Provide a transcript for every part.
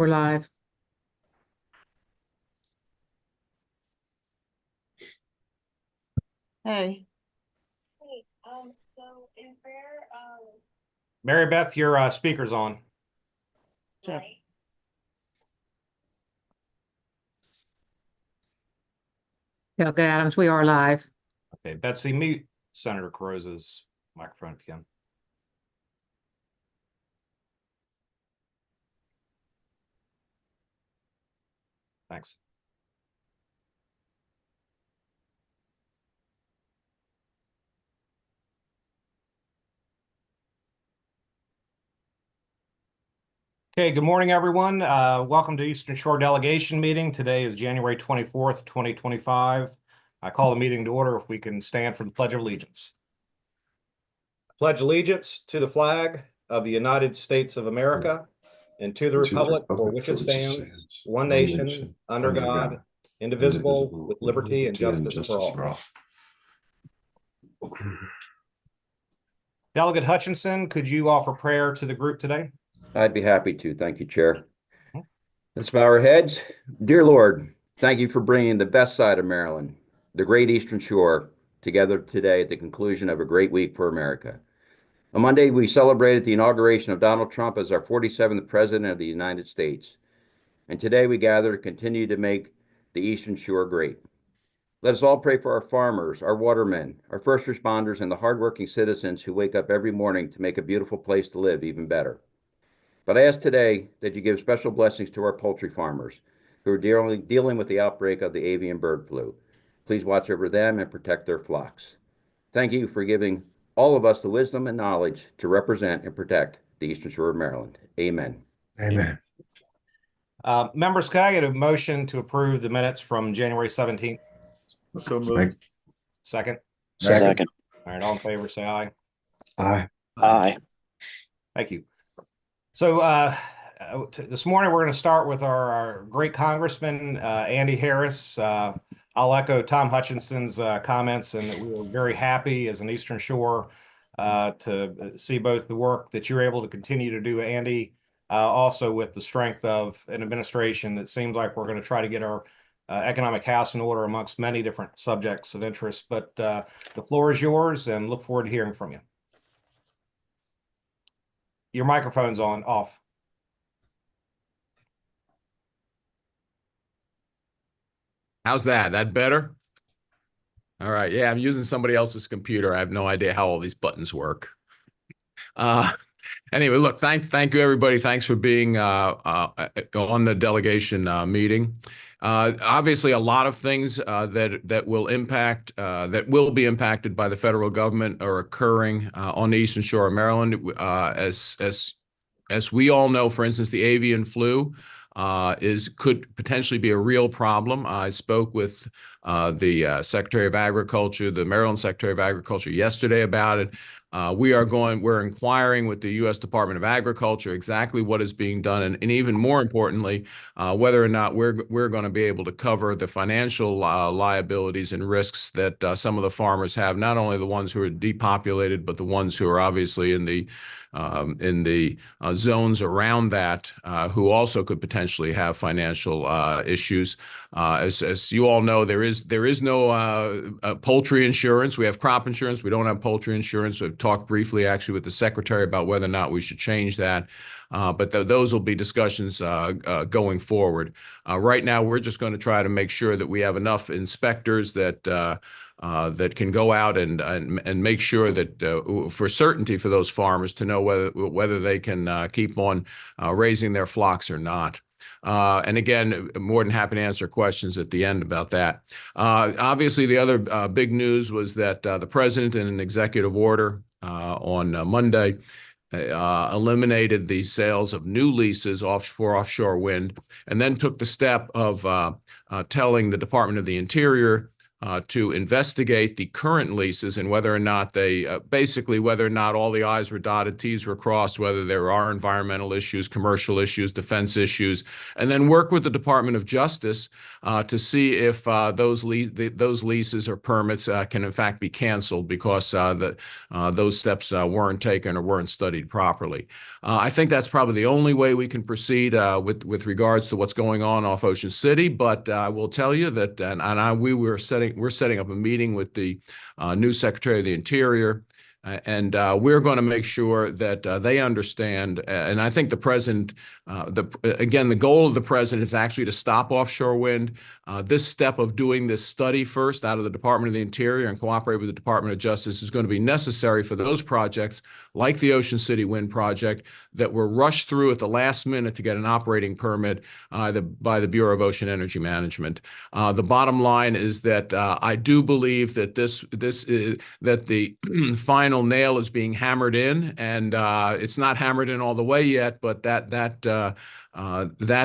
We're live. Hey. So is there, Mary Beth, your speaker's on. Sure. right? Okay, Adams, we are live. Okay, Betsy, mute Senator Carrozza's microphone if you can. Thanks. Okay, good morning, everyone. Welcome to Eastern Shore Delegation Meeting. Today is January 24th, 2025. I call the meeting to order if we can stand for the Pledge of Allegiance. Pledge allegiance to the flag of the United States of America and to the republic for which it stands, one nation, under God, indivisible, with liberty and justice for all. Delegate Hutchinson, could you offer prayer to the group today? I'd be happy to. Thank you, Chair. Let's bow our heads. Dear Lord, thank you for bringing the best side of Maryland, the great Eastern Shore, together today at the conclusion of a great week for America. On Monday, we celebrated the inauguration of Donald Trump as our 47th President of the United States. And today we gather to continue to make the Eastern Shore great. Let us all pray for our farmers, our watermen, our first responders, and the hardworking citizens who wake up every morning to make a beautiful place to live even better. But I ask today that you give special blessings to our poultry farmers who are dealing with the outbreak of the avian bird flu. Please watch over them and protect their flocks. Thank you for giving all of us the wisdom and knowledge to represent and protect the Eastern Shore of Maryland. Amen. Amen. Members, can I get a motion to approve the minutes from January 17th? So moved. Second? Second. All right, all in favor, say aye. Aye. Aye. Thank you. So this morning, we're going to start with our great Congressman, Andy Harris. I'll echo Tom Hutchinson's comments, and that we were very happy as an Eastern Shore to see both the work that you're able to continue to do, Andy, also with the strength of an administration that seems like we're going to try to get our economic house in order amongst many different subjects of interest. But the floor is yours, and look forward to hearing from you. Your microphone's off. How's that? That better? All right. Yeah, I'm using somebody else's computer. I have no idea how all these buttons work. Anyway, look, thank you, everybody. Thanks for being on the delegation meeting. Obviously, a lot of things that will be impacted by the federal government are occurring on the Eastern Shore of Maryland. As we all know, for instance, the avian flu could potentially be a real problem. I spoke with the Secretary of Agriculture, the Maryland Secretary of Agriculture, yesterday about it. We're inquiring with the U.S. Department of Agriculture exactly what is being done, and even more importantly, whether or not we're going to be able to cover the financial liabilities and risks that some of the farmers have, not only the ones who are depopulated, but the ones who are obviously in the zones around that, who also could potentially have financial issues. As you all know, there is no poultry insurance. We have crop insurance. We don't have poultry insurance. We've talked briefly, actually, with the secretary about whether or not we should change that. But those will be discussions going forward. Right now, we're just going to try to make sure that we have enough inspectors that can go out and make sure that for certainty for those farmers to know whether they can keep on raising their flocks or not. And again, more than happy to answer questions at the end about that. Obviously, the other big news was that the president, in an executive order on Monday, eliminated the sales of new leases for offshore wind, and then took the step of telling the Department of the Interior to investigate the current leases and whether or not they basically whether or not all the I's were dotted, T's were crossed, whether there are environmental issues, commercial issues, defense issues, and then work with the Department of Justice to see if those leases or permits can in fact be canceled because those steps weren't taken or weren't studied properly. I think that's probably the only way we can proceed with regards to what's going on off Ocean City. But I will tell you that, we're setting up a meeting with the new Secretary of the Interior, and we're going to make sure that they understand. And I think the president, again, the goal of the president is actually to stop offshore wind. This step of doing this study first out of the Department of the Interior and cooperate with the Department of Justice is going to be necessary for those projects like the Ocean City Wind Project that were rushed through at the last minute to get an operating permit by the Bureau of Ocean Energy Management. The bottom line is that I do believe that that the final nail is being hammered in, and it's not hammered in all the way yet, but that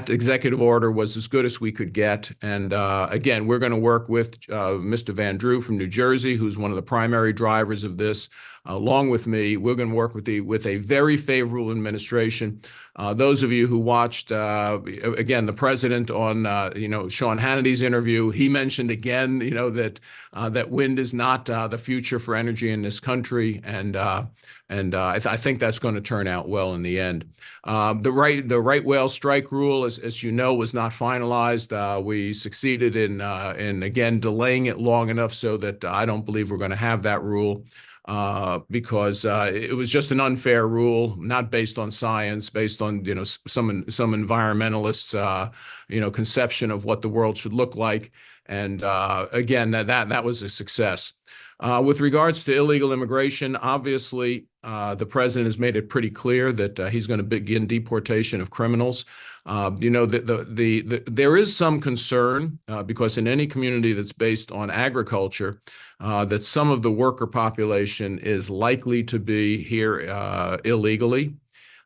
executive order was as good as we could get. And again, we're going to work with Mr. Van Drew from New Jersey, who's one of the primary drivers of this. Along with me, we're going to work with a very favorable administration. Those of you who watched, again, the president on, Sean Hannity's interview, he mentioned again, that wind is not the future for energy in this country, and I think that's going to turn out well in the end. The right whale strike rule, as you know, was not finalized. We succeeded in again delaying it long enough so that I don't believe we're going to have that rule. Because it was just an unfair rule, not based on science, based on some environmentalists' conception of what the world should look like, and again that was a success. With regards to illegal immigration, obviously the president has made it pretty clear that he's going to begin deportation of criminals. There is some concern because in any community that's based on agriculture, that some of the worker population is likely to be here illegally.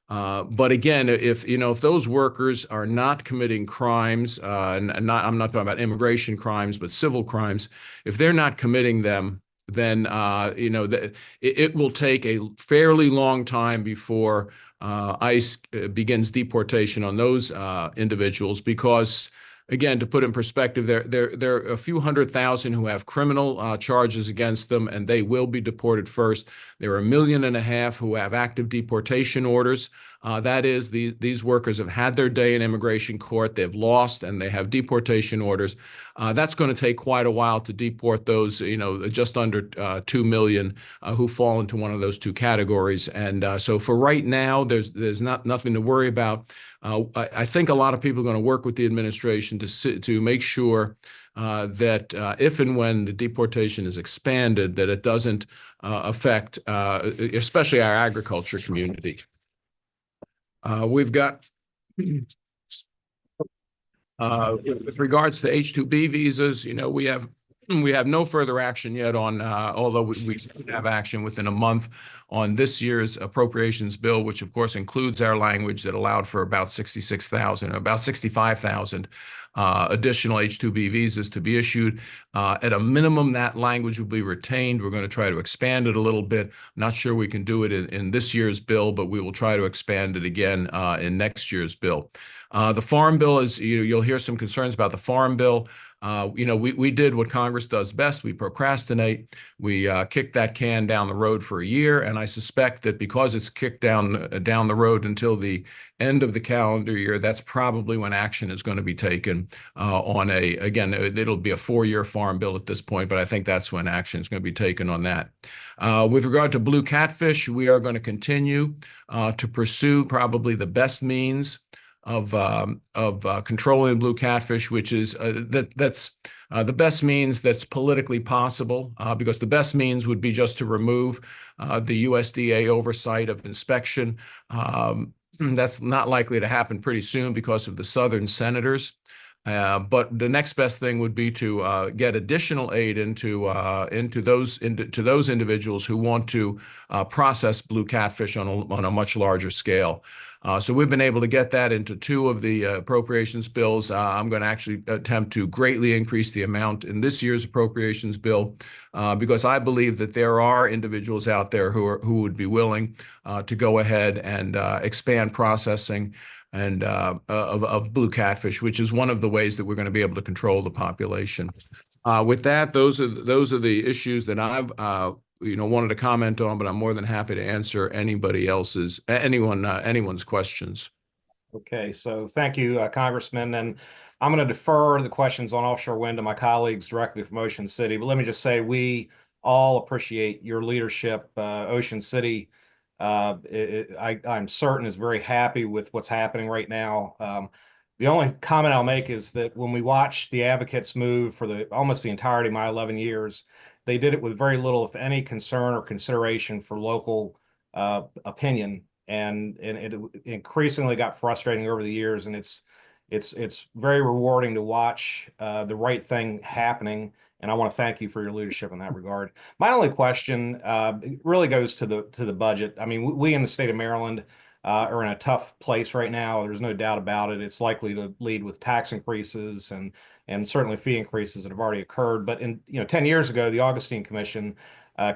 But again, if those workers are not committing crimes, I'm not talking about immigration crimes, but civil crimes, if they're not committing them, then it will take a fairly long time before ICE begins deportation on those individuals because, again, to put in perspective, there are a few 100,000 who have criminal charges against them, and they will be deported first. There are 1.5 million who have active deportation orders. That is, these workers have had their day in immigration court, they've lost, and they have deportation orders. That's going to take quite a while to deport those, just under 2 million who fall into one of those two categories. And so for right now, there's nothing to worry about. I think a lot of people are going to work with the administration to make sure that if and when the deportation is expanded, that it doesn't affect especially our agriculture community. We've got, with regards to H-2B visas, we have no further action yet on, although we have action within a month on this year's appropriations bill, which of course includes our language that allowed for about 65,000 additional H-2B visas to be issued. At a minimum, that language will be retained. We're going to try to expand it a little bit. I'm not sure we can do it in this year's bill, but we will try to expand it again in next year's bill. The Farm Bill is, you'll hear some concerns about the Farm Bill. We did what Congress does best. We procrastinate. We kicked that can down the road for a year, and I suspect that because it's kicked down the road until the end of the calendar year, that's probably when action is going to be taken again, it'll be a 4-year Farm Bill at this point, but I think that's when action is going to be taken on that. With regard to blue catfish, we are going to continue to pursue probably the best means of controlling blue catfish, which is that's the best means that's politically possible, because the best means would be just to remove the USDA oversight of inspection. That's not likely to happen pretty soon because of the Southern senators. But the next best thing would be to get additional aid into those individuals who want to process blue catfish on a much larger scale. So we've been able to get that into 2 of the appropriations bills. I'm going to actually attempt to greatly increase the amount in this year's appropriations bill because I believe that there are individuals out there who would be willing to go ahead and expand processing and of blue catfish, which is one of the ways that we're going to be able to control the population. With that, those are the issues that I've wanted to comment on, but I'm more than happy to answer anyone's questions. Okay, so thank you, Congressman. And I'm going to defer the questions on offshore wind to my colleagues directly from Ocean City. But let me just say, we all appreciate your leadership. Ocean City, I'm certain, is very happy with what's happening right now. The only comment I'll make is that when we watched the advocates move for almost the entirety of my 11 years, they did it with very little, if any, concern or consideration for local opinion. And it increasingly got frustrating over the years, and it's very rewarding to watch the right thing happening. And I want to thank you for your leadership in that regard. My only question really goes to the budget. I mean, we in the state of Maryland are in a tough place right now. There's no doubt about it. It's likely to lead with tax increases and certainly fee increases that have already occurred. But 10 years ago, the Augustine Commission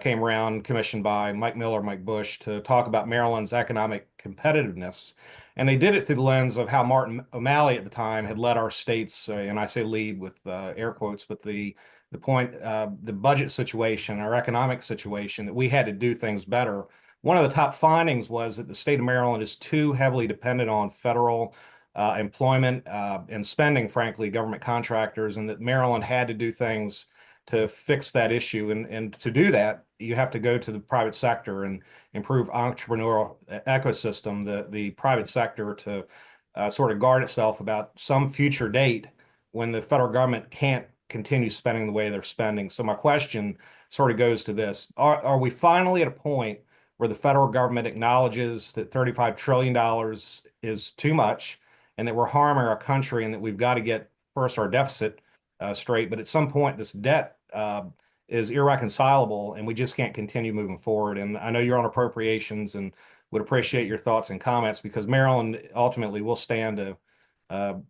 came around, commissioned by Mike Bush, to talk about Maryland's economic competitiveness. And they did it through the lens of how Martin O'Malley at the time had led our states, and I say lead with air quotes, but the budget situation, our economic situation, that we had to do things better. One of the top findings was that the state of Maryland is too heavily dependent on federal employment and spending, frankly, government contractors, and that Maryland had to do things to fix that issue. And to do that, you have to go to the private sector and improve entrepreneurial ecosystem, the private sector, to sort of guard itself about some future date when the federal government can't continue spending the way they're spending. So my question sort of goes to this. Are we finally at a point where the federal government acknowledges that $35 trillion is too much and that we're harming our country and that we've got to get first our deficit straight, but at some point this debt is irreconcilable and we just can't continue moving forward? And I know you're on appropriations and would appreciate your thoughts and comments, because Maryland ultimately will stand to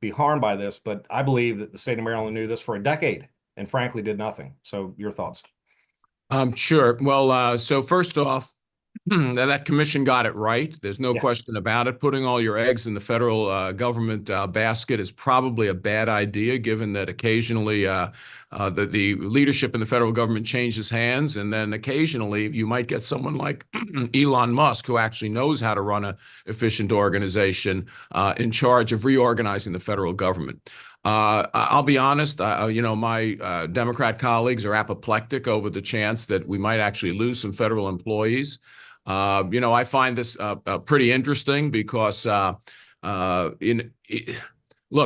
be harmed by this. But I believe that the state of Maryland knew this for a decade and frankly did nothing. So your thoughts? Sure. Well, so first off, that commission got it right. There's no question about it. Putting all your eggs in the federal government basket is probably a bad idea, given that occasionally the leadership in the federal government changes hands, and then occasionally you might get someone like Elon Musk, who actually knows how to run an efficient organization, in charge of reorganizing the federal government. I'll be honest, my Democrat colleagues are apoplectic over the chance that we might actually lose some federal employees. I find this pretty interesting because, look,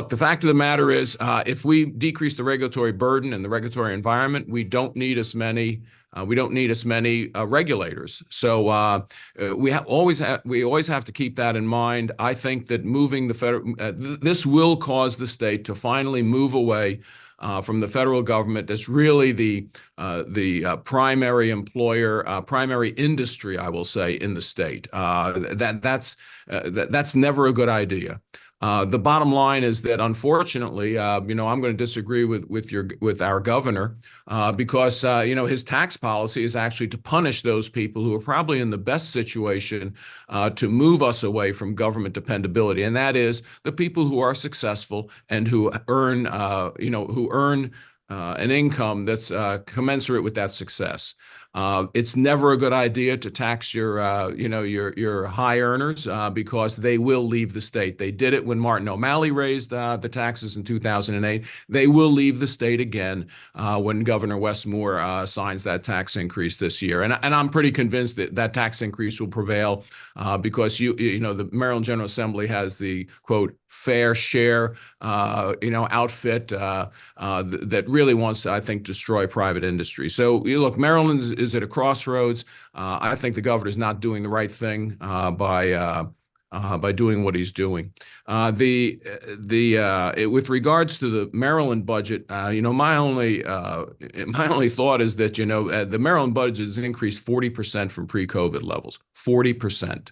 the fact of the matter is, if we decrease the regulatory burden and the regulatory environment, we don't need as many. We don't need as many regulators. So we always have to keep that in mind. I think that moving the federal, this will cause the state to finally move away from the federal government. That's really the primary employer, primary industry, I will say, in the state. That's never a good idea. The bottom line is that, unfortunately, I'm going to disagree with our governor because his tax policy is actually to punish those people who are probably in the best situation to move us away from government dependability, and that is the people who are successful and who earn an income that's commensurate with that success. It's never a good idea to tax your high earners because they will leave the state. They did it when Martin O'Malley raised the taxes in 2008. They will leave the state again when Governor Wes Moore signs that tax increase this year. And I'm pretty convinced that that tax increase will prevail because the Maryland General Assembly has the, quote, fair share outfit that really wants to, I think, destroy private industry. So look, Maryland is at a crossroads. I think the governor is not doing the right thing by by doing what he's doing. With regards to the Maryland budget, my only thought is that the Maryland budget has increased 40% from pre-COVID levels, 40%.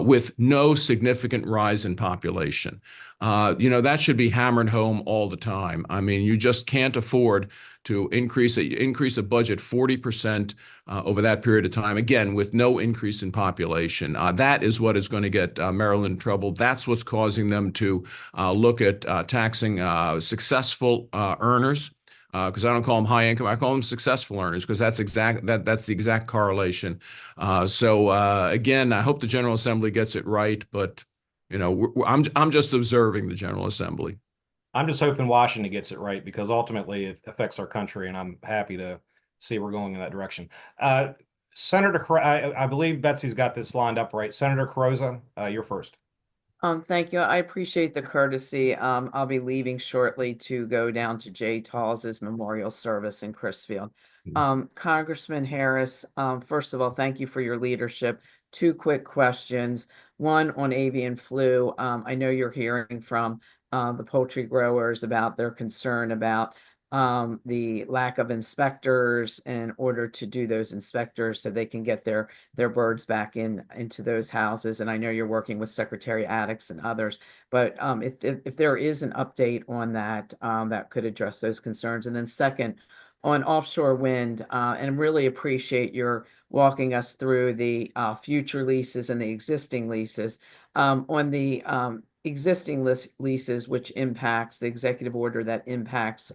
With no significant rise in population. That should be hammered home all the time. I mean, you just can't afford to increase a budget 40% over that period of time, again, with no increase in population. That is what is going to get Maryland in trouble. That's what's causing them to look at taxing successful earners. Because I don't call them high income, I call them successful earners, because that's the exact correlation. Again, I hope the General Assembly gets it right, but I'm just observing the General Assembly. I'm just hoping Washington gets it right, because ultimately it affects our country, and I'm happy to see we're going in that direction. Senator, I believe Betsy's got this lined up right. Senator Carrozza, you're first. Thank you. I appreciate the courtesy. I'll be leaving shortly to go down to Jay Talls's memorial service in Chrisfield. Congressman Harris, first of all, thank you for your leadership. Two quick questions. One on avian flu. I know you're hearing from the poultry growers about their concern about the lack of inspectors in order to do those inspectors so they can get their birds back into those houses. And I know you're working with Secretary Addix and others, but if there is an update on that, that could address those concerns. And then second, on offshore wind, and really appreciate your walking us through the future leases and the existing leases. On the existing leases, which impacts the executive order that impacts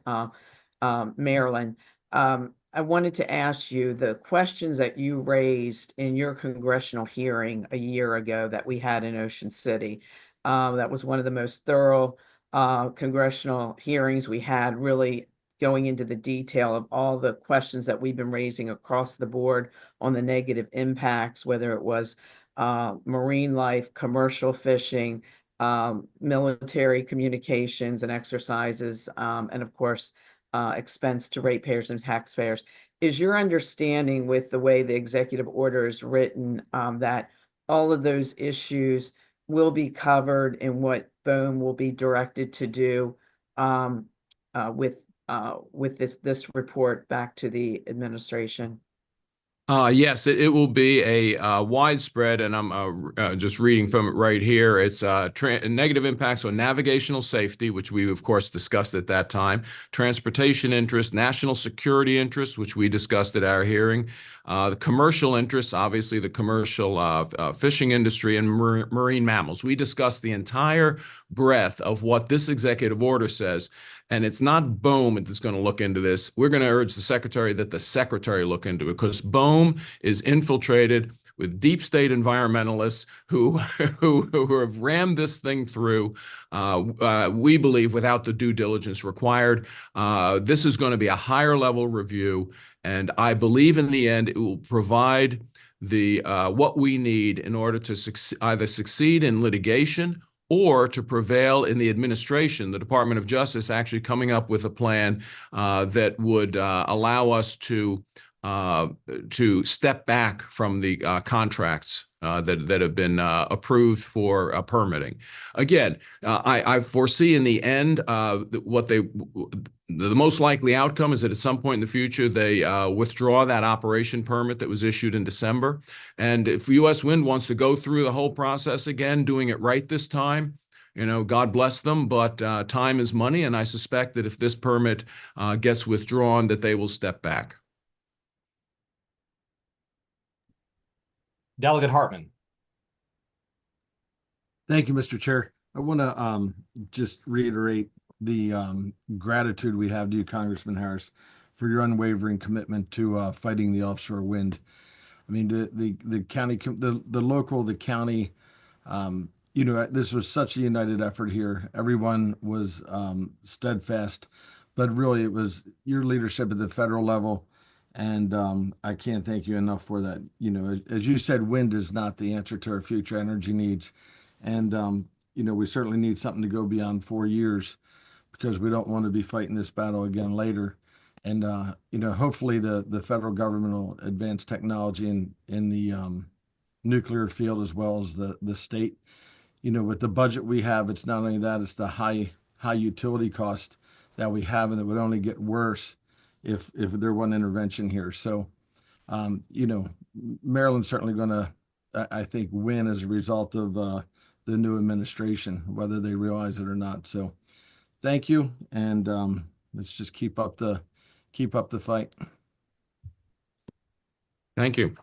Maryland. I wanted to ask you the questions that you raised in your congressional hearing a year ago that we had in Ocean City. That was one of the most thorough congressional hearings we had, really going into the detail of all the questions that we've been raising across the board on the negative impacts, whether it was marine life, commercial fishing, military communications and exercises, and of course, expense to ratepayers and taxpayers. Is your understanding with the way the executive order is written that all of those issues will be covered in what BOEM will be directed to do with this report back to the administration? Yes, it will be a widespread, and I'm just reading from it right here. It's negative impacts on navigational safety, which we, of course, discussed at that time, transportation interest, national security interest, which we discussed at our hearing, the commercial interests, obviously the commercial fishing industry, and marine mammals. We discussed the entire breadth of what this executive order says. And it's not BOEM that's going to look into this. We're going to urge the secretary that the secretary look into it, because BOEM is infiltrated with deep state environmentalists who have rammed this thing through, we believe, without the due diligence required. This is going to be a higher level review, and I believe in the end it will provide the what we need in order to either succeed in litigation or to prevail in the administration, the Department of Justice actually coming up with a plan that would allow us to step back from the contracts that have been approved for permitting. Again, I foresee in the end the most likely outcome is that at some point in the future they withdraw that operation permit that was issued in December. And if U.S. Wind wants to go through the whole process again, doing it right this time, God bless them, but time is money, and I suspect that if this permit gets withdrawn, that they will step back. Delegate Hartman. Thank you, Mr. Chair. I want to just reiterate the gratitude we have to you, Congressman Harris, for your unwavering commitment to fighting the offshore wind. I mean, the county, the local, the county, this was such a united effort here. Everyone was steadfast, but really it was your leadership at the federal level. And I can't thank you enough for that. As you said, wind is not the answer to our future energy needs. And, we certainly need something to go beyond 4 years, because we don't want to be fighting this battle again later. And, hopefully the federal government will advance technology in the nuclear field as well as the state. You know, with the budget we have, it's not only that, it's the high utility cost that we have, and it would only get worse if there wasn't intervention here. So, you know, Maryland's certainly going to, I think, win as a result of the new administration, whether they realize it or not. So, thank you, and let's just keep up the fight. Thank you.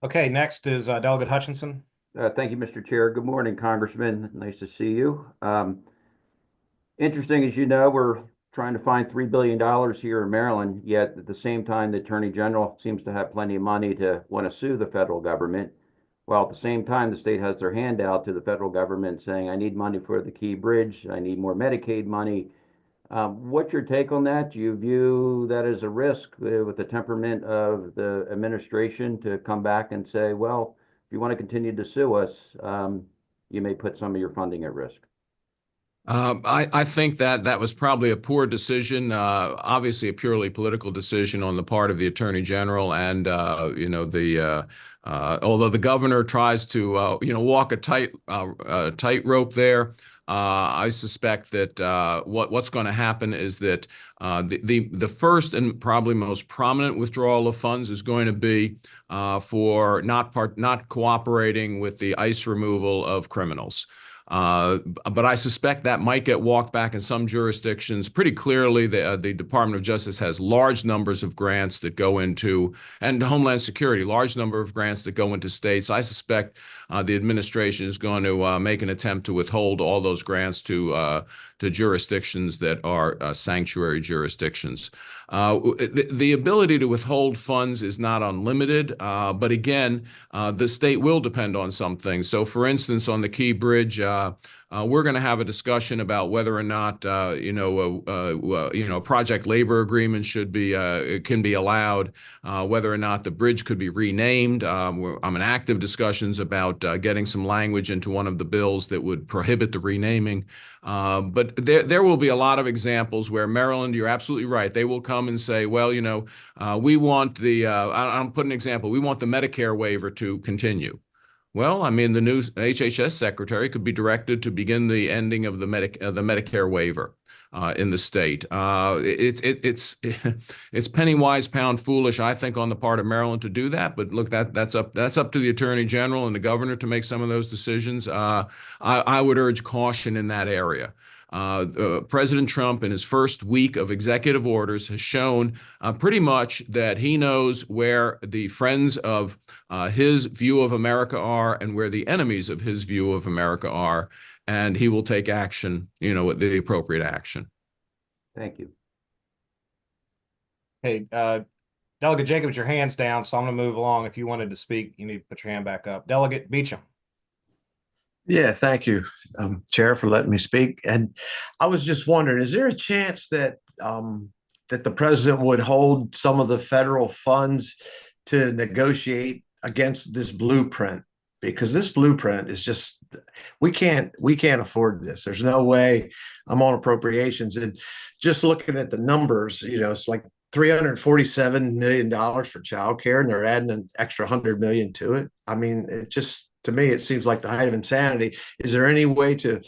Okay, next is Delegate Hutchinson. Thank you, Mr. Chair. Good morning, Congressman. Nice to see you. Interesting, as you know, we're trying to find $3 billion here in Maryland, yet at the same time, the Attorney General seems to have plenty of money to want to sue the federal government, while at the same time, the state has their hand out to the federal government saying, I need money for the Key Bridge, I need more Medicaid money. What's your take on that? Do you view that as a risk with the temperament of the administration to come back and say, well, if you want to continue to sue us, you may put some of your funding at risk? I think that was probably a poor decision, obviously a purely political decision on the part of the Attorney General, and you know, although the governor tries to you know, walk a tightrope there. I suspect that what's going to happen is that the first and probably most prominent withdrawal of funds is going to be for not cooperating with the ICE removal of criminals. But I suspect that might get walked back in some jurisdictions. Pretty clearly, the Department of Justice has large numbers of grants that go into, and Homeland Security, large number of grants that go into states. I suspect the administration is going to make an attempt to withhold all those grants to jurisdictions that are sanctuary jurisdictions. The ability to withhold funds is not unlimited, but again, the state will depend on some things. So, for instance, on the Key Bridge, we're going to have a discussion about whether or not you know, project labor agreements should be can be allowed, whether or not the bridge could be renamed. I'm in active discussions about getting some language into one of the bills that would prohibit the renaming. But there will be a lot of examples where Maryland, you're absolutely right, they will come and say, well, you know, we want the I'll put an example. We want the Medicare waiver to continue. Well, I mean, the new HHS secretary could be directed to begin the ending of the Medicare waiver in the state. It's penny wise, pound foolish, I think, on the part of Maryland to do that. But look, that's up to the Attorney General and the governor to make some of those decisions. I would urge caution in that area. President Trump, in his first week of executive orders, has shown pretty much that he knows where the friends of his view of America are and where the enemies of his view of America are, and he will take action, you know, the appropriate action. Thank you. Hey, Delegate Jacobs, your hand's down, so I'm going to move along. If you wanted to speak, you need to put your hand back up. Delegate Beecham. Yeah, thank you, Chair, for letting me speak. And I was just wondering, is there a chance that that the president would hold some of the federal funds to negotiate against this blueprint? Because this blueprint is just, we can't afford this. There's no way. I'm on appropriations, and just looking at the numbers, you know, it's like $347 million for childcare, and they're adding an extra $100 million to it. I mean, it just, to me, it seems like the height of insanity. Is there any way to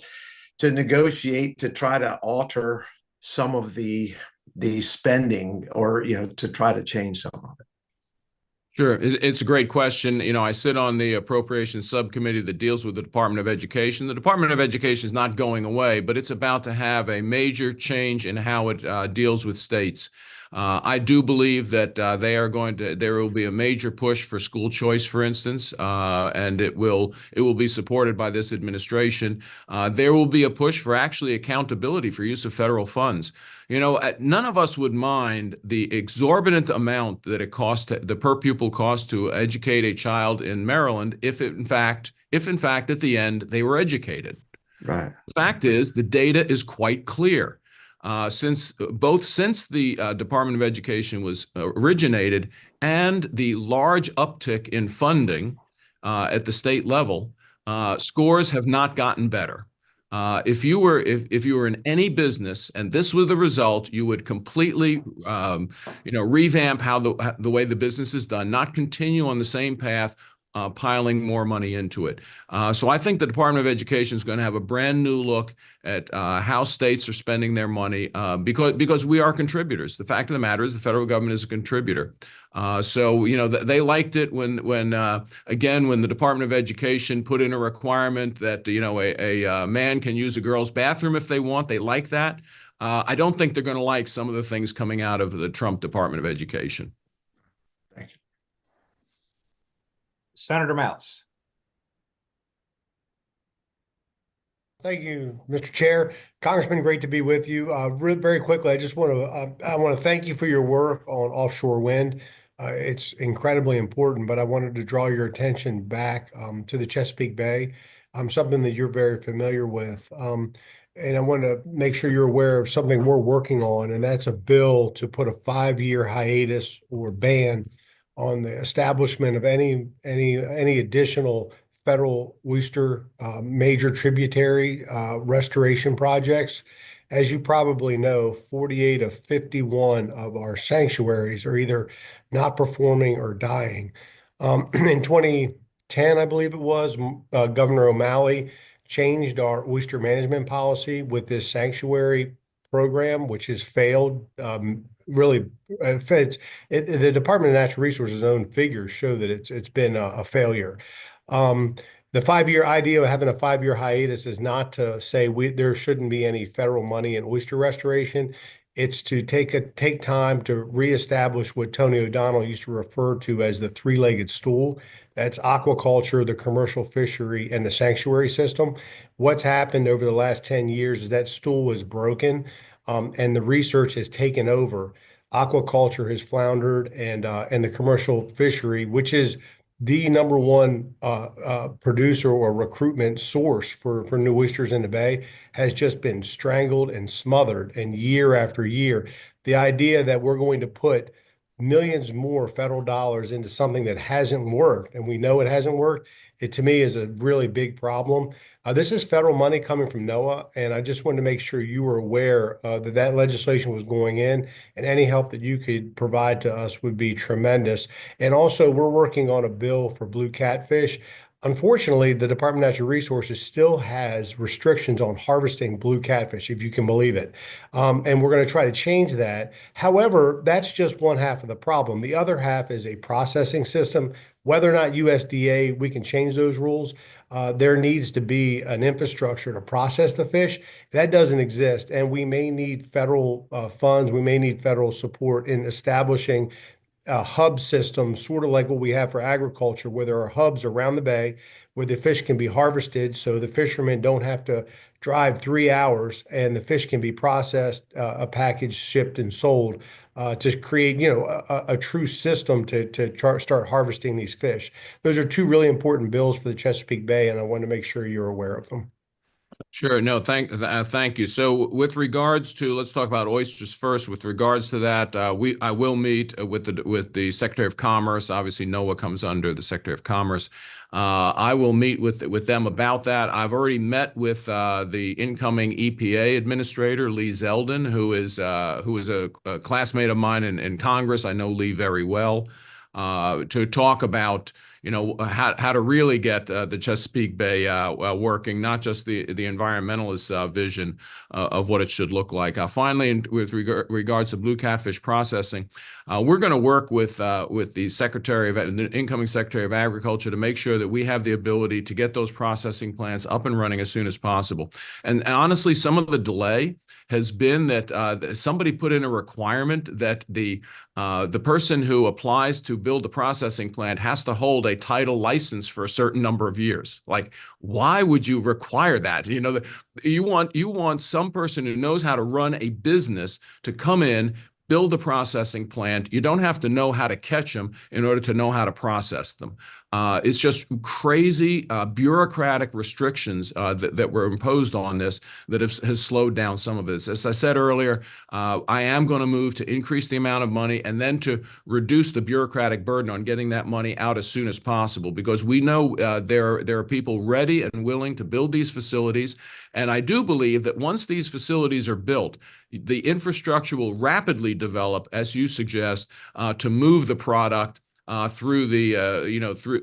negotiate to try to alter some of the spending, or, you know, to try to change some of it? Sure. It's a great question. You know, I sit on the appropriations subcommittee that deals with the Department of Education. The Department of Education is not going away, but it's about to have a major change in how it deals with states. I do believe that there will be a major push for school choice, for instance, and it will be supported by this administration. There will be a push for actually accountability for use of federal funds. You know, none of us would mind the exorbitant amount that it costs, the per pupil cost to educate a child in Maryland, if in fact at the end they were educated. Right. The fact is, the data is quite clear. Since the Department of Education was originated and the large uptick in funding at the state level, scores have not gotten better. If you were in any business and this was the result, you would completely revamp how the way the business is done, not continue on the same path, piling more money into it. So I think the Department of Education is going to have a brand new look at how states are spending their money because we are contributors. The fact of the matter is the federal government is a contributor. So they liked it when the Department of Education put in a requirement that a man can use a girl's bathroom if they want. They like that. I don't think they're going to like some of the things coming out of the Trump Department of Education. Senator Mouse. Thank you, Mr. Chair. Congressman, great to be with you. Very quickly, I just want to thank you for your work on offshore wind. It's incredibly important, but I wanted to draw your attention back to the Chesapeake Bay, something that you're very familiar with. And I want to make sure you're aware of something we're working on, and that's a bill to put a 5-year hiatus or ban on the establishment of any additional federal oyster major tributary restoration projects. As you probably know, 48 of 51 of our sanctuaries are either not performing or dying. In 2010, I believe it was, Governor O'Malley changed our oyster management policy with this sanctuary program, which has failed. The Department of Natural Resources' own figures show that it's been a failure. The 5-year idea of having a 5-year hiatus is not to say there shouldn't be any federal money in oyster restoration. It's to take time to reestablish what Tony O'Donnell used to refer to as the 3-legged stool. That's aquaculture, the commercial fishery, and the sanctuary system. What's happened over the last 10 years is that stool is broken, and the research has taken over. Aquaculture has floundered, and the commercial fishery, which is the number one producer or recruitment source for new oysters in the bay, has just been strangled and smothered. And year after year, the idea that we're going to put millions more federal dollars into something that hasn't worked, and we know it hasn't worked, it to me is a really big problem. This is federal money coming from NOAA, and I just wanted to make sure you were aware that legislation was going in, and any help that you could provide to us would be tremendous. And also, we're working on a bill for blue catfish. Unfortunately, the Department of Natural Resources still has restrictions on harvesting blue catfish, if you can believe it. And we're going to try to change that. However, that's just one half of the problem. The other half is a processing system. Whether or not USDA, we can change those rules, there needs to be an infrastructure to process the fish. That doesn't exist, and we may need federal funds. We may need federal support in establishing a hub system, sort of like what we have for agriculture, where there are hubs around the bay where the fish can be harvested, so the fishermen don't have to drive 3 hours, and the fish can be processed, a package shipped and sold, to create, a true system to start harvesting these fish. Those are two really important bills for the Chesapeake Bay, and I want to make sure you're aware of them. Sure. No, thank you. So with regards to, let's talk about oysters first. With regards to that, I will meet with the Secretary of Commerce. Obviously, NOAA comes under the Secretary of Commerce. I will meet with them about that. I've already met with the incoming EPA administrator, Lee Zeldin, who is a classmate of mine in Congress. I know Lee very well, to talk about how to really get the Chesapeake Bay working, not just the environmentalist vision of what it should look like. Finally, with regards to blue catfish processing, we're going to work with the incoming Secretary of Agriculture to make sure that we have the ability to get those processing plants up and running as soon as possible. And honestly, some of the delay has been that somebody put in a requirement that the person who applies to build the processing plant has to hold a title license for a certain number of years. Like, why would you require that? You want some person who knows how to run a business to come in, build a processing plant. You don't have to know how to catch them in order to know how to process them. It's just crazy bureaucratic restrictions that were imposed on this that has slowed down some of this. As I said earlier, I am going to move to increase the amount of money and then to reduce the bureaucratic burden on getting that money out as soon as possible, because we know there are people ready and willing to build these facilities. And I do believe that once these facilities are built, the infrastructure will rapidly develop, as you suggest, to move the product through the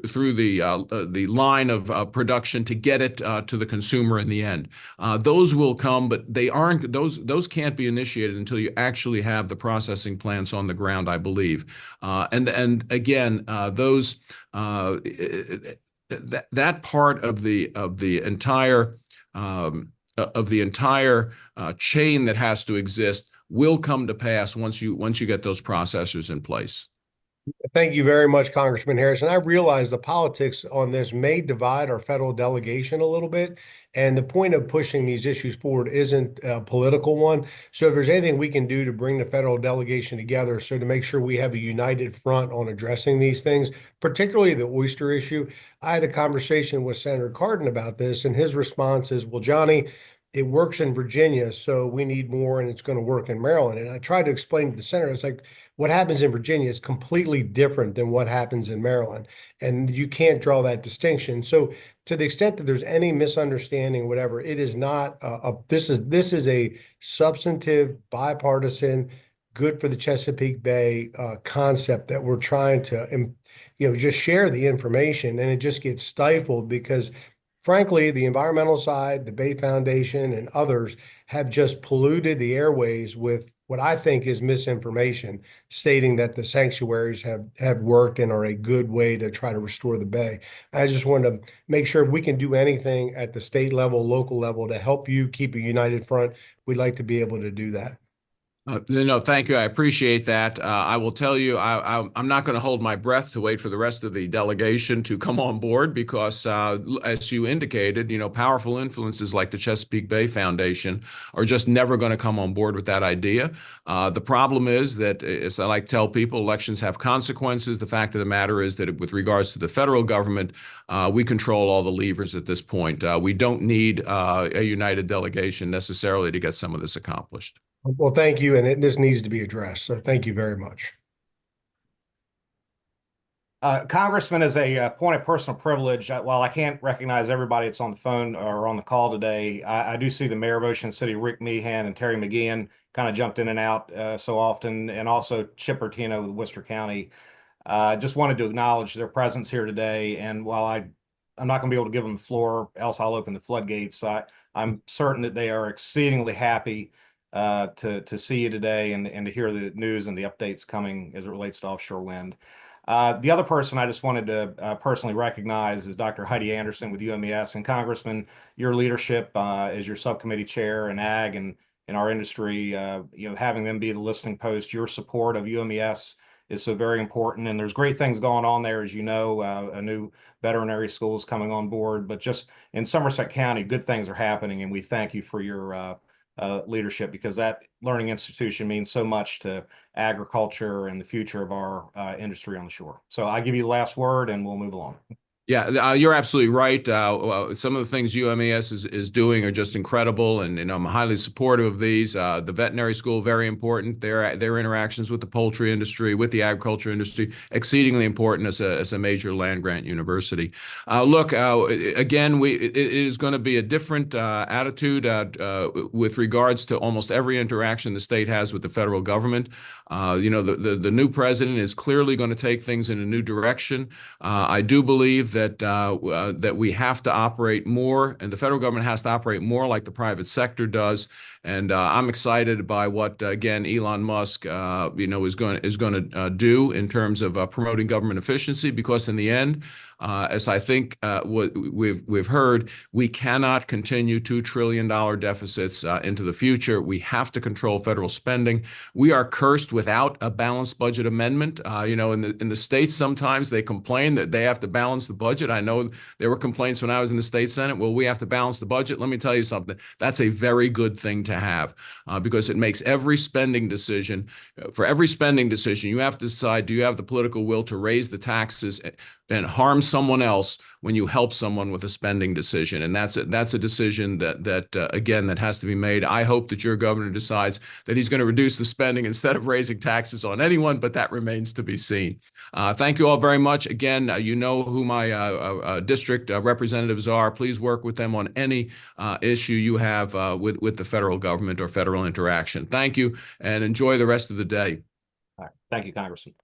through the line of production to get it to the consumer in the end. Those will come, but they aren't. Those can't be initiated until you actually have the processing plants on the ground, I believe. And again, those that part of the entire chain that has to exist will come to pass once you get those processors in place. Thank you very much, Congressman Harrison. I realize the politics on this may divide our federal delegation a little bit, and the point of pushing these issues forward isn't a political one. So if there's anything we can do to bring the federal delegation together, so to make sure we have a united front on addressing these things, particularly the oyster issue. I had a conversation with Senator Cardin about this, and his response is, well, Johnny, it works in Virginia, so we need more, and it's going to work in Maryland. And I tried to explain to the senator, it's like, what happens in Virginia is completely different than what happens in Maryland. And you can't draw that distinction. So to the extent that there's any misunderstanding, whatever, it is not, this is a substantive, bipartisan, good for the Chesapeake Bay concept that we're trying to, just share the information, and it just gets stifled because frankly, the environmental side, the Bay Foundation, and others have just polluted the airways with what I think is misinformation, stating that the sanctuaries have worked and are a good way to try to restore the Bay. I just want to make sure if we can do anything at the state level, local level to help you keep a united front, we'd like to be able to do that. No, thank you. I appreciate that. I will tell you, I'm not going to hold my breath to wait for the rest of the delegation to come on board because, as you indicated, powerful influences like the Chesapeake Bay Foundation are just never going to come on board with that idea. The problem is that, as I like to tell people, elections have consequences. The fact of the matter is that with regards to the federal government, we control all the levers at this point. We don't need a united delegation necessarily to get some of this accomplished. Well, thank you, and this needs to be addressed, so thank you very much. Congressman, as a point of personal privilege, while I can't recognize everybody that's on the phone or on the call today, I do see the mayor of Ocean City, Rick Meehan, and Terry McGeehan kind of jumped in and out so often, and also Chip Bertino with Worcester County. Just wanted to acknowledge their presence here today, and while I'm not going to be able to give them the floor, else I'll open the floodgates. I'm certain that they are exceedingly happy to see you today and to hear the news and the updates coming as it relates to offshore wind. The other person I just wanted to personally recognize is Dr. Heidi Anderson with UMES. And Congressman, your leadership as your subcommittee chair in ag and in our industry, having them be the listening post, your support of UMES is so very important. And there's great things going on there, as you know, a new veterinary school is coming on board. But just in Somerset County, good things are happening, and we thank you for your leadership, because that learning institution means so much to agriculture and the future of our industry on the shore. So I give you the last word and we'll move along. Yeah, you're absolutely right. Some of the things UMES is doing are just incredible, and I'm highly supportive of these. The veterinary school, very important. Their interactions with the poultry industry, with the agriculture industry, exceedingly important as a major land grant university. Look, again, it is going to be a different attitude with regards to almost every interaction the state has with the federal government. The new president is clearly going to take things in a new direction. I do believe that we have to operate more, and the federal government has to operate more like the private sector does. And I'm excited by what again Elon Musk is going to do in terms of promoting government efficiency, because in the end, as I think what we've heard, we cannot continue $2 trillion deficits into the future. We have to control federal spending. We are cursed without a balanced budget amendment. In the states, sometimes they complain that they have to balance the budget. I know there were complaints when I was in the state Senate. Well, we have to balance the budget. Let me tell you something. That's a very good thing to to have, because it makes every spending decision. For every spending decision, you have to decide, do you have the political will to raise the taxes and harm someone else when you help someone with a spending decision? And that's a decision that again, that has to be made. I hope that your governor decides that he's going to reduce the spending instead of raising taxes on anyone, but that remains to be seen. Thank you all very much. Again, you know who my district representatives are. Please work with them on any issue you have with the federal government or federal interaction. Thank you, and enjoy the rest of the day. All right. Thank you, Congressman.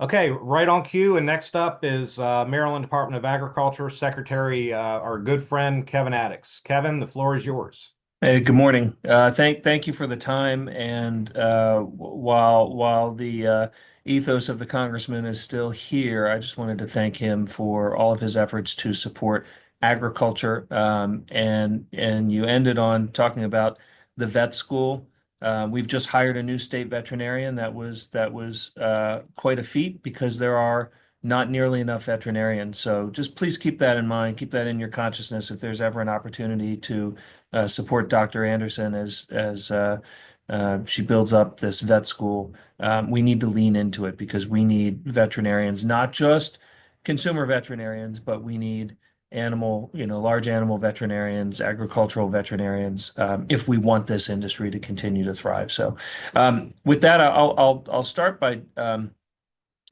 Okay, right on cue. And next up is Maryland Department of Agriculture Secretary, our good friend, Kevin Addix. Kevin, the floor is yours. Hey, good morning. Thank you for the time. And while the ethos of the congressman is still here, I just wanted to thank him for all of his efforts to support agriculture. And you ended on talking about the vet school. We've just hired a new state veterinarian. That was quite a feat because there are not nearly enough veterinarians. So just please keep that in mind, keep that in your consciousness if there's ever an opportunity to support Dr. Anderson as she builds up this vet school. We need to lean into it because we need veterinarians, not just consumer veterinarians, but we need large animal veterinarians, agricultural veterinarians, if we want this industry to continue to thrive. So with that, I'll start by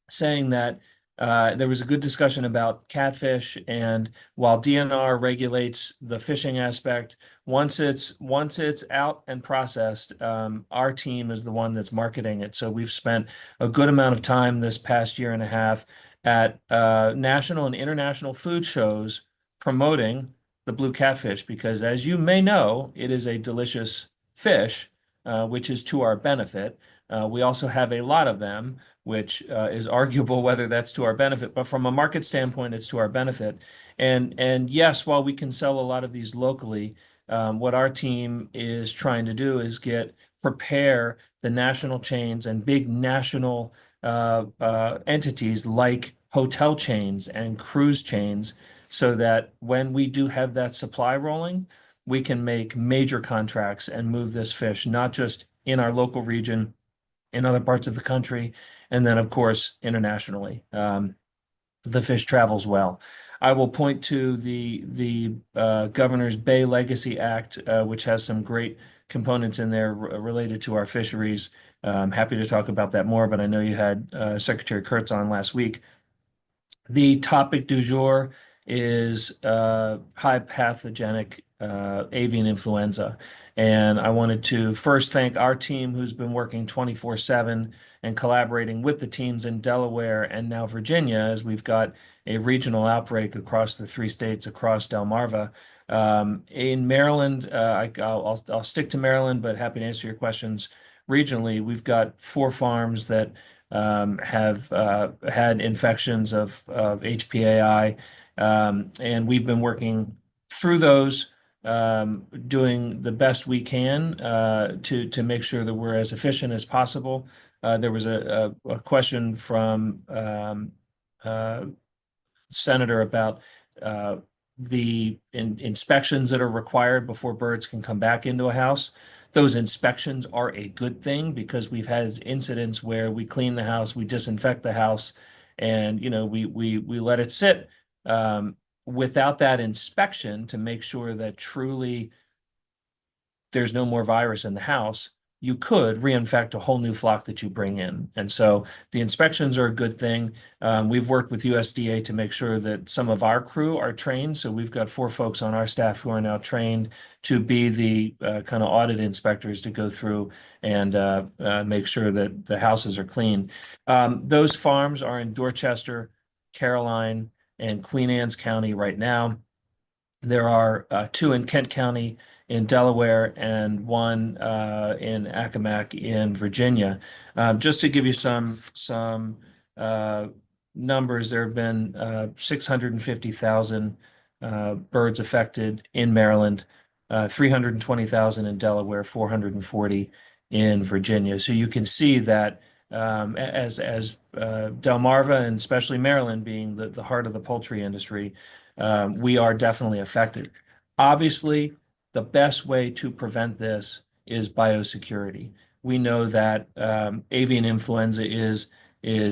saying that there was a good discussion about catfish, and while DNR regulates the fishing aspect, once it's out and processed, our team is the one that's marketing it. So we've spent a good amount of time this past year and a half at national and international food shows promoting the blue catfish, because as you may know, it is a delicious fish, which is to our benefit. We also have a lot of them, which is arguable whether that's to our benefit, but from a market standpoint, it's to our benefit. And yes, while we can sell a lot of these locally, what our team is trying to do is prepare the national chains and big national entities like hotel chains and cruise chains, so that when we do have that supply rolling, we can make major contracts and move this fish, not just in our local region, in other parts of the country, and then, of course, internationally. The fish travels well. I will point to the Governor's Bay Legacy Act, which has some great components in there related to our fisheries. I'm happy to talk about that more, but I know you had Secretary Kurtz on last week. The topic du jour is high pathogenic avian influenza. And I wanted to first thank our team, who's been working 24/7 and collaborating with the teams in Delaware and now Virginia, as we've got a regional outbreak across the 3 states across Delmarva. In Maryland, I'll stick to Maryland, but happy to answer your questions regionally. We've got 4 farms that have had infections of HPAI, and we've been working through those, doing the best we can to make sure that we're as efficient as possible. There was a question from Senator about the inspections that are required before birds can come back into a house. Those inspections are a good thing because we've had incidents where we clean the house, we disinfect the house, and we let it sit without that inspection to make sure that truly there's no more virus in the house. You could reinfect a whole new flock that you bring in. And so the inspections are a good thing. We've worked with USDA to make sure that some of our crew are trained. So we've got 4 folks on our staff who are now trained to be the kind of audit inspectors to go through and make sure that the houses are clean. Those farms are in Dorchester, Caroline, and Queen Anne's County right now. There are 2 in Kent County in Delaware and 1 in Accomack in Virginia. Just to give you some numbers, there have been 650,000 birds affected in Maryland, 320,000 in Delaware, 440 in Virginia. So you can see that as Delmarva and especially Maryland being the heart of the poultry industry, we are definitely affected. Obviously, the best way to prevent this is biosecurity. We know that avian influenza is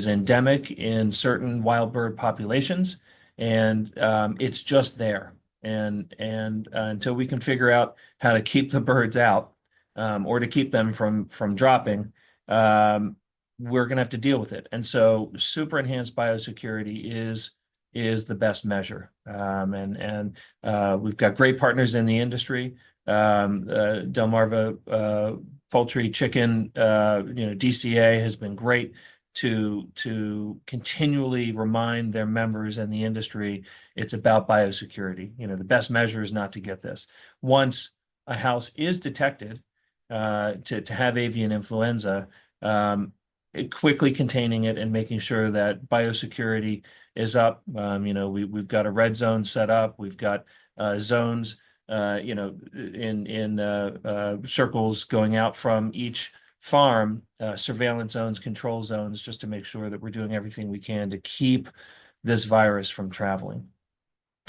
endemic in certain wild bird populations, and it's just there. And until we can figure out how to keep the birds out, or to keep them from dropping, we're going to have to deal with it. And so super enhanced biosecurity is the best measure. We've got great partners in the industry. Delmarva Poultry, Chicken, DCA has been great to continually remind their members and the industry it's about biosecurity. The best measure is not to get this. Once a house is detected to have avian influenza, quickly containing it and making sure that biosecurity is up. We've got a red zone set up. We've got zones, in circles going out from each farm, surveillance zones, control zones, just to make sure that we're doing everything we can to keep this virus from traveling.